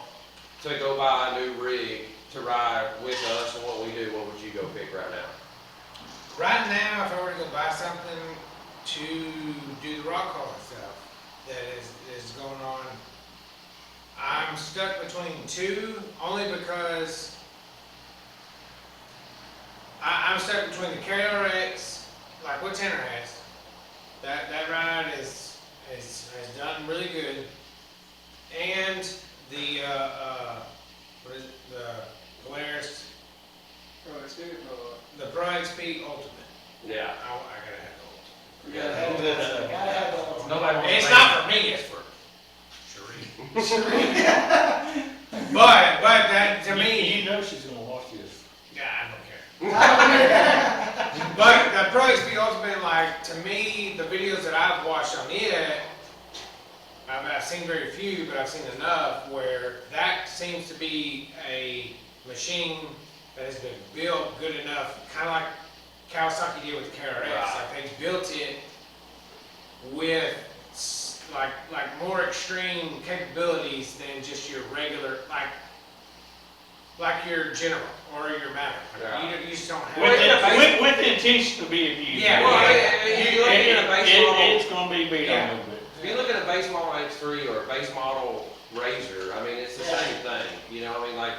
to go buy a new rig to ride with us and what we do, what would you go pick right now? Right now, if I were to go buy something to do the rock crawling stuff that is going on, I'm stuck between two, only because I'm stuck between the KRX, like what Tanner has. That ride has done really good, and the what is it? The Polaris, the Pro XP Ultimate. Yeah. I gotta have the Ultimate. You gotta have the, gotta have the. Nobody wants It's to not for me, it's for Cherie. But that to me, You know she's gonna watch this. yeah, I don't care. But the Pro XP Ultimate, like to me, the videos that I've watched on it, I've seen very few, but I've seen enough where that seems to be a machine that has been built good enough, kind of like Kawasaki did with the KRX. Right. Like they built it with like more extreme capabilities than just your regular like your General or your Maverick. Yeah. You just don't have. With the intention to be abused. Yeah, Well, yeah. you look at a base model. It's gonna be beat on a little bit. If you look at a base model X3 or a base model Razor, I mean, it's the same thing. You know, I mean, like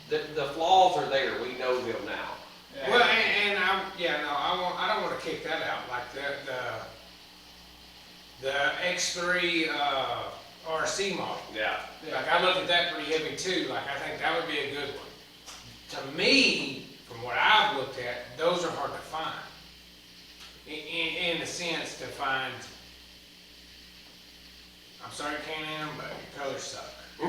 the flaws are there. We know them now. Well, and I don't want to kick that out. Like the X3 RC model. Yeah. Like I looked at that pretty heavy too. Like I think that would be a good one. To me, from what I've looked at, those are hard to find. In the sense to find. I'm sorry, Can-Am, but your colors suck. They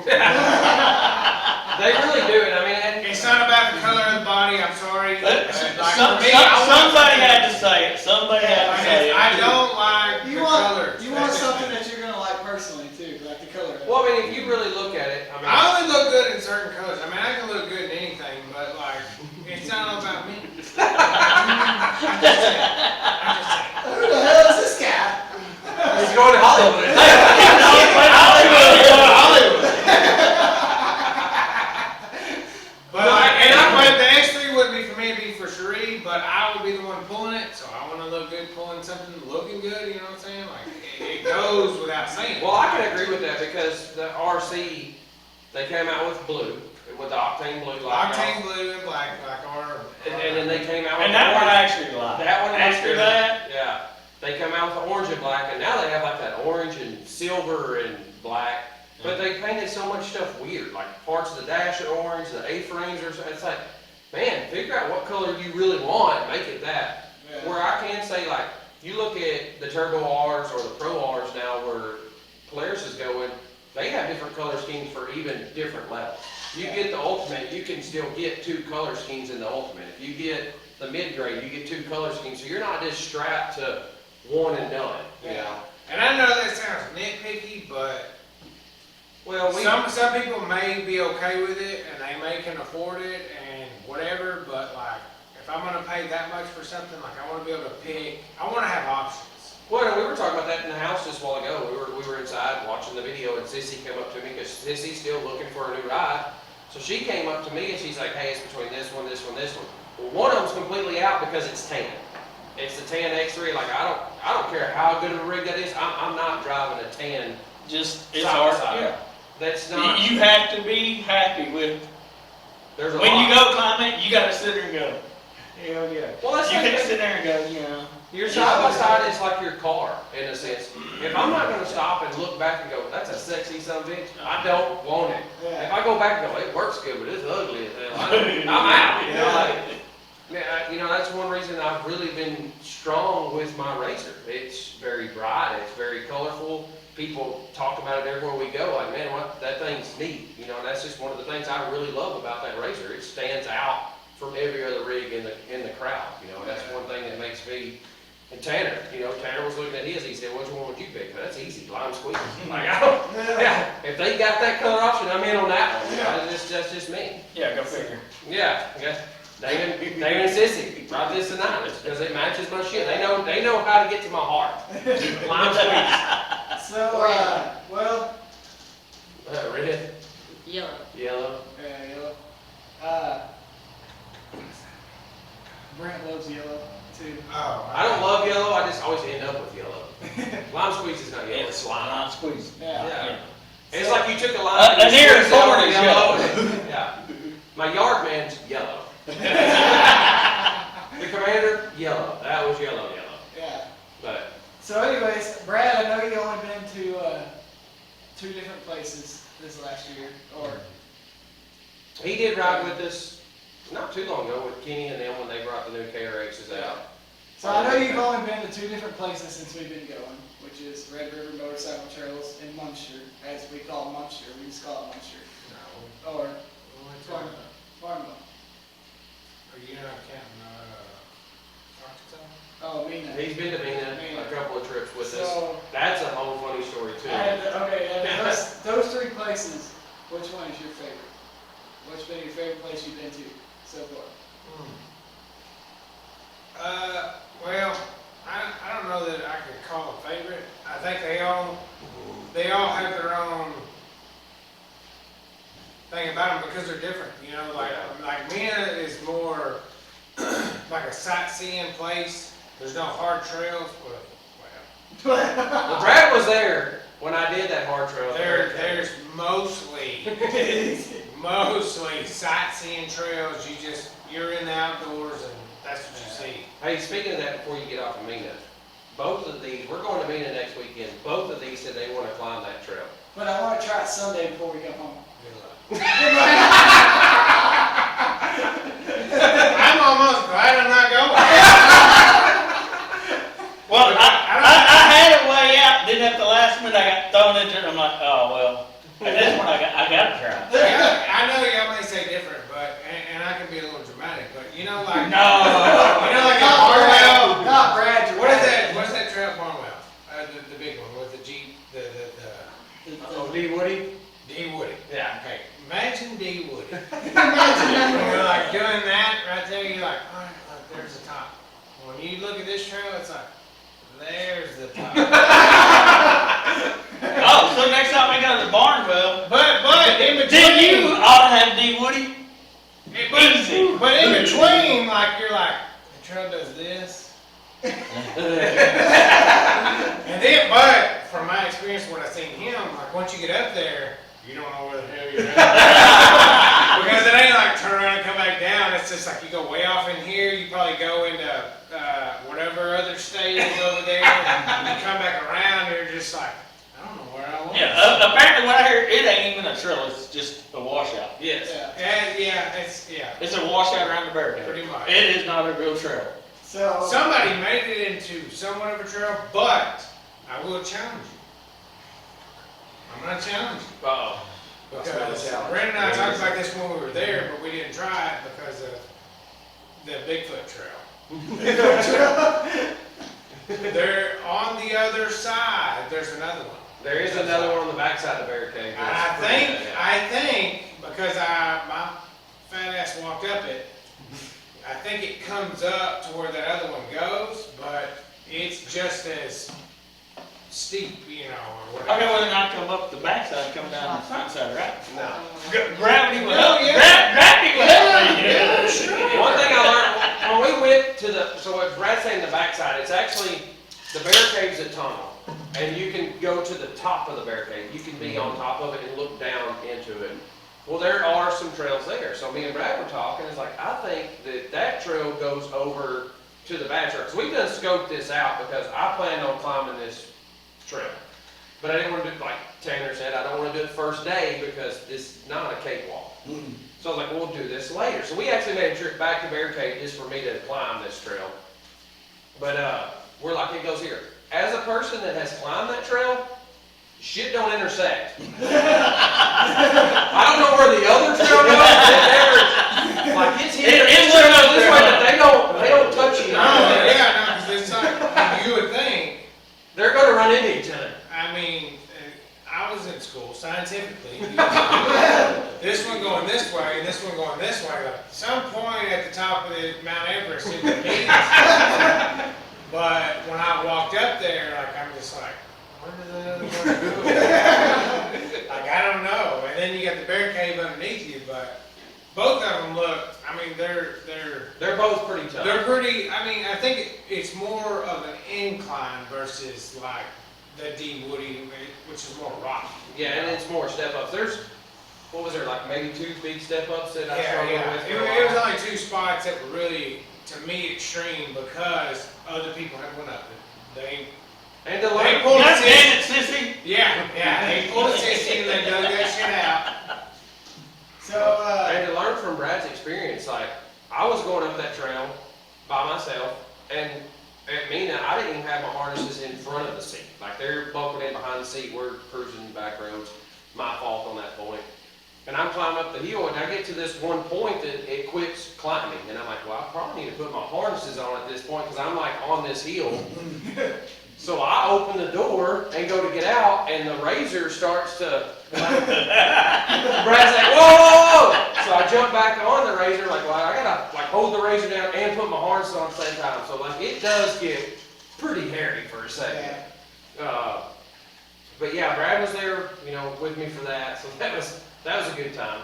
really do it. I mean, It's not about the color of the body. I'm sorry. Like, for me, Somebody had to say it. Somebody had to say it. I don't like You the want, colors. you want That's just something me. that you're gonna like personally too, like the color. well, I mean, if you really look at it, I mean, I only look good in certain colors. I mean, I can look good in anything, but like, it's not all about me. I'm just saying. Who the hell is this guy? he's going to Hollywood. But the X3 wouldn't be for me, it'd be for Cherie, but I would be the one pulling it, so I want to look good pulling something looking good, you know what I'm saying? Like, it goes without saying. Well, I can agree with that because the RC, they came out with blue, with the octane blue. Octane blue and black, like our. And then they came out with And that one I orange. actually liked. That one was After good. that, Yeah. They come out with orange and black, and now they have like that orange and silver and black. But they painted so much stuff weird, like parts of the dash are orange, the A-frames are, it's like, man, figure out what color you really want and make it that. Yeah. Where I can say, like, you look at the Turbo Rs or the Pro Rs now where Polaris is going, they have different color schemes for even different levels. You get the Ultimate, you can still get 2 color schemes in the Ultimate. If you get the mid-grade, you get 2 color schemes, so you're not just strapped to one and done, you know? And I know that sounds nitpicky, but Well, some people may be okay with it and they may can afford it and whatever, but like, if I'm gonna pay that much for something, like I wanna be able to pick, I wanna have options. Well, we were talking about that in the house just a while ago. We were inside watching the video, and Sissy came up to me because Sissy's still looking for a new ride. So she came up to me and she's like, "Hey, it's between this one, this one, this one." Well, one of them's completely out because it's tan. It's the tan X3. Like I don't care how good of a rig that is. I'm not driving a tan. Just, it's Side hard, by side. yeah. That's not. You have to be happy with, There's a when lot. you go climb it, you gotta sit there and go, hell yeah. Well, that's You like can't sit there and go, you know. your side by side is like your car in a sense. If I'm not gonna stop and look back and go, "That's a sexy son of a bitch," I don't want it. If I go back and go, "It works good, but it's ugly as hell," I'm out. You know, like, yeah, you know, that's one reason I've really been strong with my Razor. It's very bright, it's very colorful. People talk about it everywhere we go. Like, man, what that thing's neat. You know, and that's just one of the things I really love about that Razor. It stands out from every other rig in the crowd. You know, and that's one thing that makes me. And Tanner, you know, Tanner was looking at his. He said, "Which one would you pick?" That's easy, lime squeeze. Like, I don't. Yeah, if they got that color option, I'm in on that one. That's just me. Yeah, go figure. Yeah, okay. David and Sissy brought this tonight because it matches my shit. They know how to get to my heart. Lime squeeze. So, well, Red, Yellow. yellow. yeah, yellow. Brent loves yellow too. Oh. I don't love yellow. I just always end up with yellow. Lime squeeze is not yellow. It's lime. Lime squeeze. Yeah. Yeah. It's like you took a lime. An and you ear squeezed it corn over is yellow. Yeah. My yard man's yellow. The commander, yellow. That was yellow. Yeah. But So anyways, Brad, I know you only been to 2 different places this last year, or he did ride with us not too long ago with Kenny and them when they brought the new KRXs out. so I know you've only been to 2 different places since we've been going, which is Red River Motorcycle Trails and Munster, as we call Munster. We just call it Munster, or Farmville. Are you not counting, Arkansas? Oh, Mina. He's been to Mina a couple of trips with us. So That's a whole funny story too. those 3 places. Which one is your favorite? What's been your favorite place you've been to so far? Well, I don't know that I could call a favorite. I think they all have their own thing about them because they're different. You know, like Mina is more like a sightseeing place. There's no hard trails. Well, Brad was there when I did that hard trail. There's mostly sightseeing trails. You're in the outdoors and that's what you see. Hey, speaking of that, before you get off of Mina, both of these, we're going to Mina next weekend. Both of these said they want to climb that trail. But I want to try it Sunday before we go home. I'm almost glad I'm not going. Well, I had it way out, then at the last minute I got thrown into it, I'm like, oh, well, at this point I gotta try. I know y'all may say different, but, and I can be a little dramatic, but you know, like. No. You know, like at Barwell. Not Brad. What is that trail at Barwell? The big one with the Jeep, the Oh, D. Woody? D Woody. Yeah. Okay, imagine D Woody. You're like doing that right there, you're like, all right, look, there's the top. When you look at this trail, it's like, there's the top. Oh, so next time we go to the Barnwell, But in between. then you ought to have D. Woody. Easy. But in between, like, you're like, the trail does this. And then, but from my experience, what I've seen him, like once you get up there, you don't know where the hell you're at. Because it ain't like turn around and come back down. It's just like you go way off in here. You probably go into whatever other state is over there. you come back around, you're just like, I don't know where I was. Yeah, apparently what I hear, it ain't even a trail, it's just a washout. Yes. Yeah. And It's a washout around the barricade. pretty much. It is not a real trail. So, Somebody made it into somewhat of a trail, but I will challenge you. I'm gonna challenge you. Uh-oh. Because Brandon and I talked about this when we were there, but we didn't try it because of the Bigfoot trail. They're on the other side, there's another one. There is another one on the backside of the barricade. I think, because my fat ass walked up it, I think it comes up to where that other one goes, but it's just as steep, you know, or whatever. Okay, well, not come up the backside, come down the front side, right? No. Gravity will Oh, help. yeah. Gravity will help. One thing I learned, when we went to so what Brad's saying the backside, it's actually, the barricade's a tunnel. And you can go to the top of the barricade. You can be on top of it and look down into it. Well, there are some trails there. So me and Brad were talking, it's like, I think that trail goes over to the bad trail. So we've done scoped this out because I planned on climbing this trail. But I didn't want to do it, like Tanner said, I don't want to do it first day because this is not a cakewalk. So I was like, we'll do this later. So we actually made a trip back to barricade just for me to climb this trail. But we're like, it goes here. As a person that has climbed that trail, shit don't intersect. I don't know where the other trail goes. Like it's here, It it's went this up way, there. but they don't touch you. No, yeah, no, because it's like, you would think, They're going to run into each other. I mean, I was in school, scientifically. This one going this way, and this one going this way. Like, some point at the top of the Mount Everest, it would meet. But when I walked up there, like, I'm just like, where does that other one go? Like, I don't know. And then you got the bear cave underneath you, but both of them look, I mean, They're both pretty tough. they're pretty, I mean, I think it's more of an incline versus like the D Woody, which is more rocky. Yeah, and it's more step ups. There's, what was there, like maybe 2 big step ups that I Yeah, struggled yeah. with? for a It was while? only 2 spots that were really, to me, extreme because other people had went up it. They And to They learn, pulled God it damn it, sissy. yeah, they pulled a 60 and they dug that shit out. so, and to learn from Brad's experience, like, I was going up that trail by myself, and at Mina, I didn't even have my harnesses in front of the seat. Like, they're buckled in behind the seat, we're cruising back roads, my fault on that point. And I'm climbing up the hill, and I get to this one point that it quits climbing, and I'm like, well, I probably need to put my harnesses on at this point, because I'm like on this hill. So I open the door and go to get out, and the razor starts to, Brad's like, whoa, whoa, whoa! So I jump back on the razor, like, well, I gotta like hold the razor down and put my harness on at the same time. So like, it does get pretty hairy for a second. But yeah, Brad was there, you know, with me for that, so that was a good time.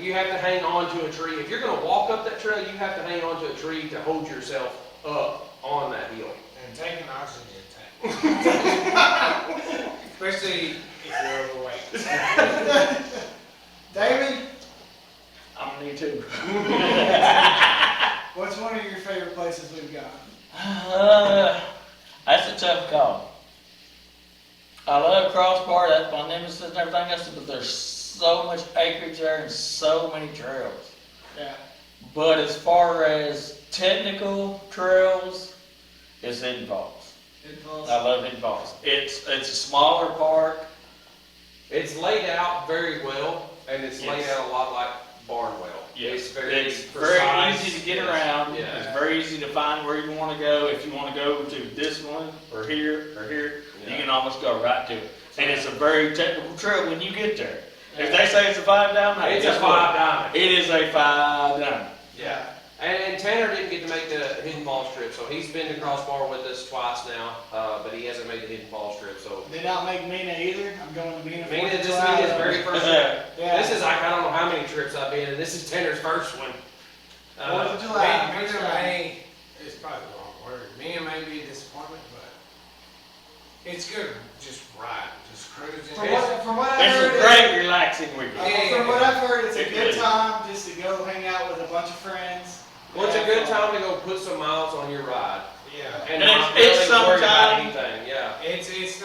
You have to hang on to a tree. If you're gonna walk up that trail, you have to hang on to a tree to hold yourself up on that hill. And take an oxygen tank. Especially if you're overweight. David, I'm gonna need to. what's one of your favorite places we've gone? That's a tough call. I love Crossbar, that's my nemesis and everything else, but there's so much acreage there and so many trails. Yeah. But as far as technical trails, it's Hidden Falls. I love Hidden Falls. It's a smaller park. It's laid out very well, and it's laid Yes. out a lot like Barnwell. It's very It's precise. very easy to get Yes. around. Yeah. It's very easy to find where you want to go. If you want to go to this one or here, Yeah. you can almost go right to it. And it's a very technical trail when you get there. If they say it's a 5 diamond, It's a guess what? 5 diamond. It is a 5 diamond. Yeah. And Tanner didn't get to make the Hidden Falls trip, so he's been to Crossbar with us twice now, but he hasn't made the Hidden Falls trip, so. Did not make Mina either. I'm going to Mina. Mina, this is 4th of Mina's July. very first trip. Yeah. This is like, I don't know how many trips I've been, and this is Tanner's first one. 4th of July. Me first and time. May, it's probably the wrong word. Me and may be a disappointment, but it's good. Just ride, just cruising. From what I It's heard, a great relaxing weekend. from what I've heard, it's a It good is. time just to go hang out with a bunch of friends. Well, it's a good time to go put some miles on your ride. Yeah. and And not it's really worry about sometime- anything, yeah. It's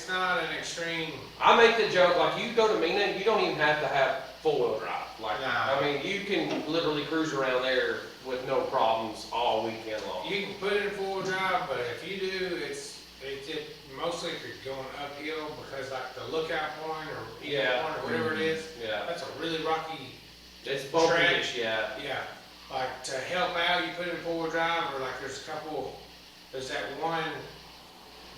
not an extreme. I make the joke, like, you go to Mina, you don't even have to have four-wheel drive. Like, No. I mean, you can literally cruise around there with no problems all weekend long. You can put it in four-wheel drive, but if you do, it's mostly if you're going uphill because like the lookout point or Eagle Yeah. Point or whatever it is, Yeah, that's a really rocky. it's bumpy-ish, yeah. Yeah, like to help out, you put it in four-wheel drive, or like there's that one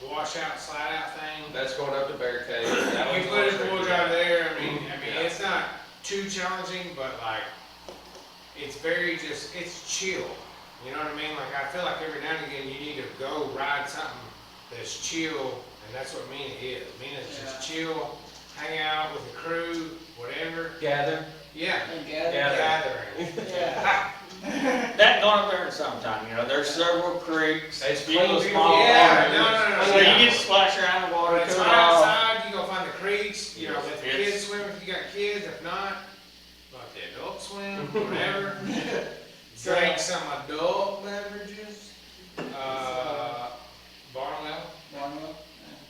washout, slide out thing. That's going up to Barricade. That You one's put it in more four-wheel tricky. drive there, I mean, Yeah. it's not too challenging, but like, it's it's chill. You know what I mean? Like, I feel like every now and again, you need to go ride something that's chill, and that's what Mina is. Mina's just chill, hang out with the crew, whatever. Gather. Yeah, And gather. gathering. Yeah. That going up there in summertime, you know, there's several creeks, It's few little clean, small yeah, waters. no. So you get to splash around the water, But it's cool hot off. outside, you go find the creeks, you know, let the It's- kids swim if you got kids, if not, let the adults swim, whatever. So- Drink some adult beverages. Barnwell. Barnwell.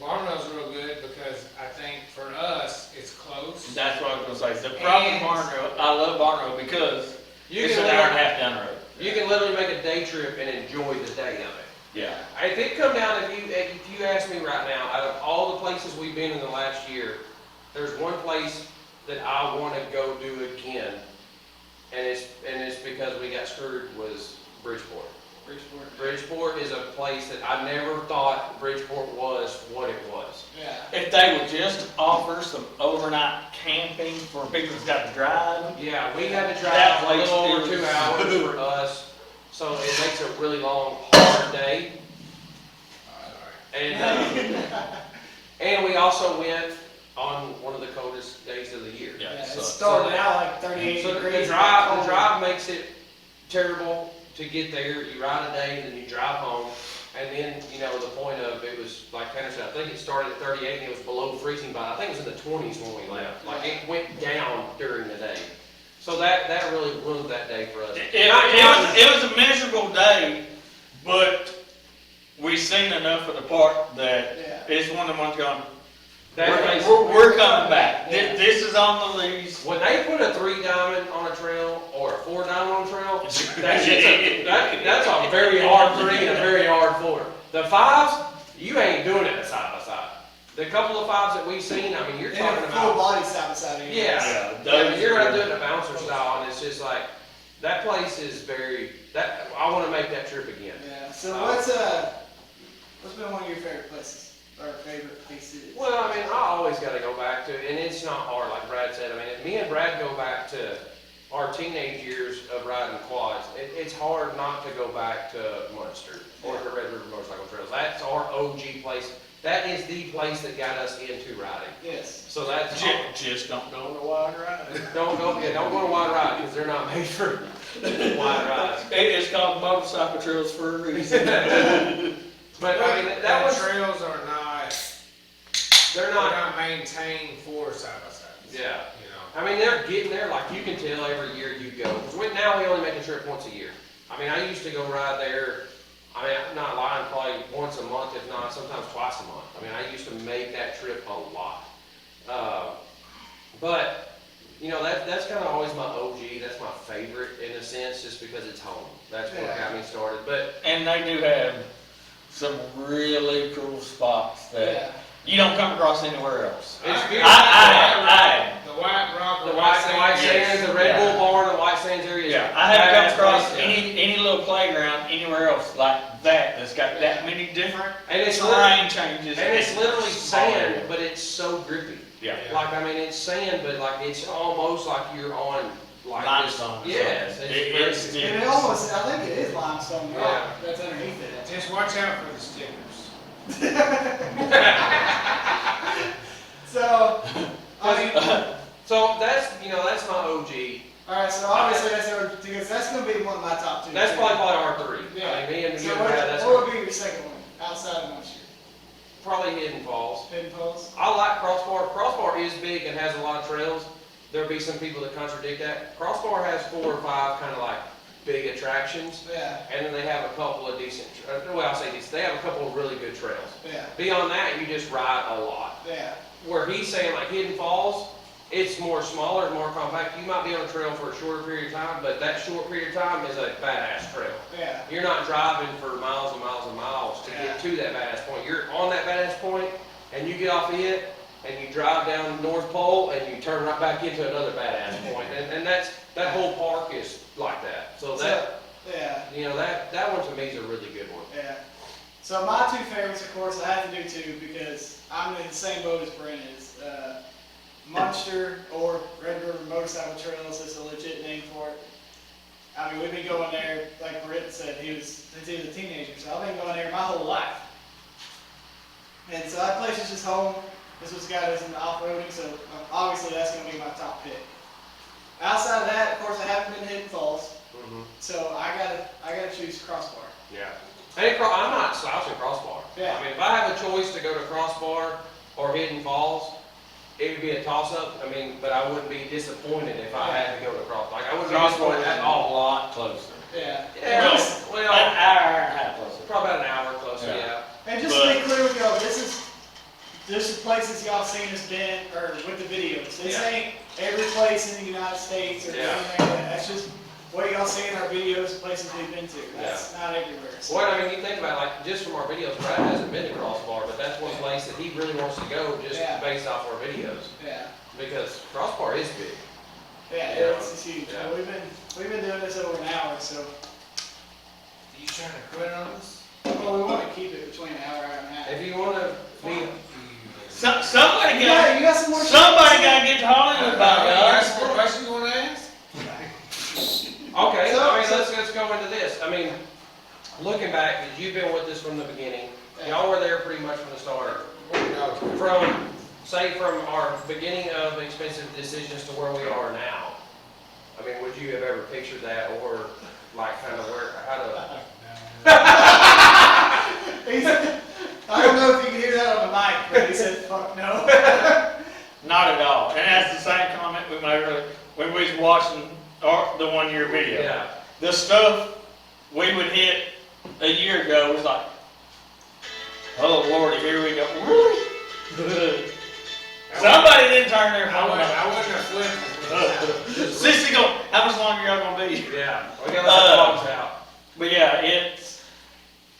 Barnwell's real good because I think for us, it's close. That's what I was gonna say. The problem with Barnrow, I love Barnrow because You it's can an hour and a literally- half down the road. You can literally make a day trip and enjoy the day of it. Yeah. If it come down, if you ask me right now, out of all the places we've been in the last year, there's one place that I want to go do again, and it's because we got screwed, was Bridgeport. Bridgeport. Bridgeport is a place that I never thought Bridgeport was what it was. Yeah. If they would just offer some overnight camping for people that's got to drive. Yeah, we had to That drive a little place over is- 2 hours for us, so it makes a really long, hard day. And, and we also went on one of the coldest days of the year. Yeah, Yeah, it it sucks. started out like 38 So degrees. the drive makes it terrible to get there. You ride a day and then you drive home. And then, you know, the point of it was, like Tanner said, I think it started at 38 and it was below freezing, but I think it was in the 20s when we left. Like it went down during the day. So that really ruined that day for us. It was a miserable day, but we seen enough of the park that Yeah. it's one of the ones going, That place- we're coming back. Yeah. This is on the lease. When they put a 3 diamond on a trail or a 4 diamond on a trail, that's a very hard 3 and a very hard 4. The 5s, you ain't doing it side by side. The couple of 5s that we've seen, I mean, you're And talking a full about, body side by side. of you. yeah, those you're gonna are- do it in a bouncer style, and it's just like, that place is I wanna make that trip again. Yeah. So what's been one of your favorite places or favorite places? Well, I mean, I always gotta go back to, and it's not hard, like Brad said, I mean, if me and Brad go back to our teenage years of riding quads, it's hard not to go back to Munster or the Red River Motorcycle Trails. That's our OG place. That is the place that got us into riding. Yes. So that's, Just don't go to Wide Ride. don't go to Wide Ride, because they're not made for wide rides. It's called motorcycle trails for a reason. But I mean, that The was, trails are not, they're they're not, not maintained for side by sides. yeah. You know. I mean, they're getting there, like you can tell every year you go. Because now we only make a trip once a year. I mean, I used to go ride there, I mean, I'm not lying, probably once a month, if not, sometimes twice a month. I mean, I used to make that trip a lot. But, you know, that's kind of always my OG, that's my favorite in a sense, just because it's home. That's what got me started. But, And they do have some really cool spots that Yeah. you don't come across anywhere else. it's I- beautiful. The White Rock, The White Sands, the Red Yeah. Bull Barn, the White Sands area. is Yeah, I haven't badass come across place, yeah. any little playground anywhere else like that's got that many different And it's terrain changes. And it's literally Small area. sand, but it's so grippy. Yeah. Like, I mean, it's sand, but like, it's almost like you're on, like, this. Limestone. Yes, It's crazy. And it almost, I think it is limestone rock Yeah. that's underneath it. Just watch out for the stickers. So, I mean, So that's, you know, that's my OG. alright, so obviously because that's gonna be one of my top 2. That's probably our 3. Yeah. I mean, me and So you and Brad, that's what would be your second one, outside of Munster? probably Hidden Falls. Hidden Falls? I like Crossbar. Crossbar is big and has a lot of trails. There'll be some people that contradict that. Crossbar has 4 or 5 kind of like big attractions. Yeah, And then they have a couple of decent, well, I'll say decent, they have a couple of really good trails. yeah, Beyond that, you just ride a lot. yeah, Where he's saying like Hidden Falls, it's more smaller, more compact. You might be on a trail for a shorter period of time, but that short period of time is a badass trail. yeah, You're not driving for miles and miles and miles to get to that badass point. You're on that badass point, and you get off of it, and you drive down the North Pole, and you turn right back into another badass point. And that whole park is like that. So that, yeah, you know, that one to me is a really good one. yeah. So my two favorites, of course, I have to do two because I'm in the same boat as Brent is. Munster or Red River Motorcycle Trails is a legit name for it. I mean, we've been going there, like Brent said, since he was a teenager, so I've been going there my whole life. And so that place is just home. This was got us into off-roading, so obviously that's going to be my top pick. Outside of that, of course, I haven't been to Hidden Falls, so I gotta choose Crossbar. Yeah. Hey, I'm not slouching Crossbar. Yeah. I mean, if I have a choice to go to Crossbar or Hidden Falls, it would be a toss-up. I mean, but I wouldn't be disappointed if I had to go to Crossbar. Like, I wouldn't be Crossbar disappointed is at a all. lot closer. Yeah. Yeah, And well, An hour and a half closer. probably about an hour closer, Yeah. yeah. And just to be clear with y'all, this is places y'all seen us been, or with the videos. This Yeah. ain't every place in the United States or Yeah. anything like that. That's just what y'all see in our videos, places we've been to. That's not everywhere. So. Well, I mean, you think about it, like, just from our videos, Brad hasn't been to Crossbar, but that's one place that he really wants to go just Yeah. based off our videos. Yeah. Because Crossbar is big. Yeah, Yeah. it's huge. Yeah. Well, we've been doing this over an hour, so You trying to quit on us? well, we want to keep it between an hour and a half. If you wanna be, Somebody You got, got some more? somebody got to get to Hollywood about You got God. some more questions you wanna ask? okay, So- I mean, so- let's go into this. I mean, looking back, 'cause you've been with us from the beginning, y'all were there pretty much from the start. From, say, from our beginning of expensive decisions to where we are now. I mean, would you have ever pictured that, or like kind of how to? I don't know if you can hear that on the mic, but he said, "Fuck no." Not at all. And that's the same comment we made earlier when we was watching the 1 year video. Yeah. The stuff we would hit a year ago was like, oh Lordy, here we go. Really? Somebody didn't turn their phone on. I wouldn't have flipped. Sissy go, how much longer y'all gonna be? Yeah, we gotta let the dogs out. But yeah, it's,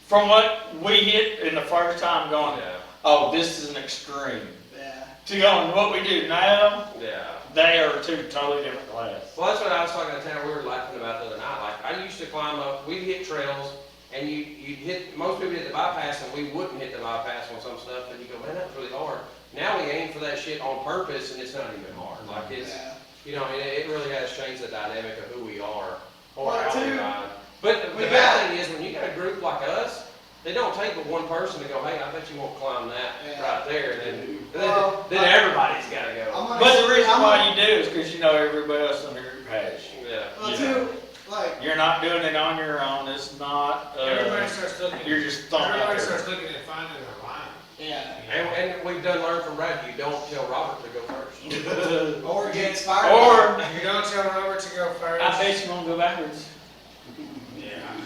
from what we hit in the first time going, Yeah, oh, this is an extreme. Yeah. To going, what we do now, yeah. they are two totally different classes. Well, that's what I was talking to Tanner, we were laughing about the other night. Like, I used to climb up, we'd hit trails, and you'd hit, most people hit the bypass, and we wouldn't hit the bypass on some stuff, and you go, man, that was really hard. Now we aim for that shit on purpose, and it's not even hard. Like, it's, Yeah. you know, it really has changed the dynamic of who we are, or Well, how we too, ride. But we the got- bad thing is, when you got a group like us, it don't take but one person to go, hey, I bet you won't climb that Yeah. right there, and Well, then everybody's gotta go. I'm gonna- But the reason I'm why gonna- you do is because you know everybody else in the group has. Yeah. Well, Yeah. too, like, You're not doing it on your own. It's not, Everybody starts looking. you're just throwing out Everybody there. starts looking and finding their line. yeah. And we've done learn from Brad, you don't tell Robert to go first. Or get inspired. Or, You don't tell Robert to go first. I bet you won't go backwards.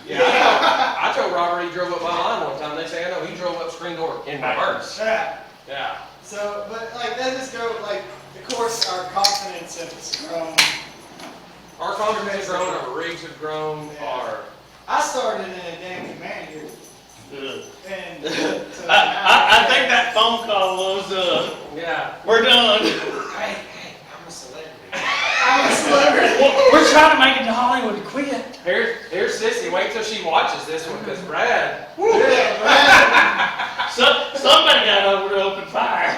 Yeah, I told Robert he drove up my line one time, they say, I know, he drove up screen door in reverse. Yeah. Yeah. So, but like that just go like, of course, our confidence has grown. Our confidence has grown, our rigs have grown, Yeah. our, I started in a damn command here, and so I think that phone call was, yeah. we're done. Hey, I'm a celebrity. I'm a celebrity. We're trying to make it to Hollywood. Quit. Here's Sissy, wait till she watches this one, because Brad, Yeah, Somebody got over to open fire.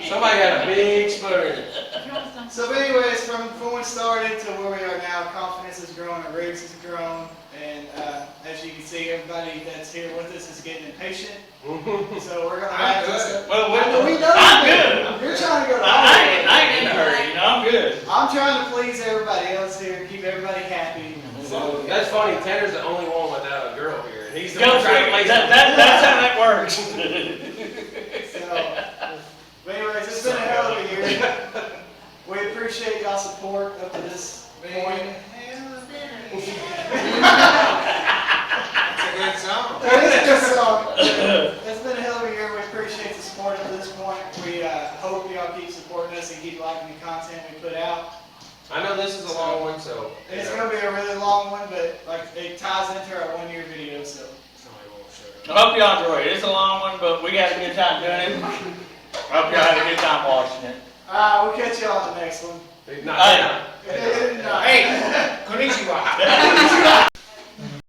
somebody got a big spoon. so anyways, from when we started to where we are now, confidence has grown, our rigs has grown, and as you can see, everybody that's here with us is getting impatient. So we're gonna wrap this up. Well, We know I'm you. good. You're trying to go to I ain't in a hurry. You know, I'm good. I'm trying to please everybody else here, keep everybody happy. So, That's funny, Tanner's the only one without a girl here, and he's the Go one trying to figure. place That's how that works. so, but anyways, it's been a hell of a year. We appreciate y'all's support up to this point. Hell, support to this point. We hope y'all keep supporting us and keep liking the content we put out. I know this is a long one, so. you It's know. gonna be a really long one, but like it ties into our 1-year video, so. Somebody won't show I up. hope y'all enjoy it. It's a long one, but we had a good time doing it. I hope y'all had a good time watching it. We'll catch y'all on the next one. Not, Hey. Hey, konnichiwa.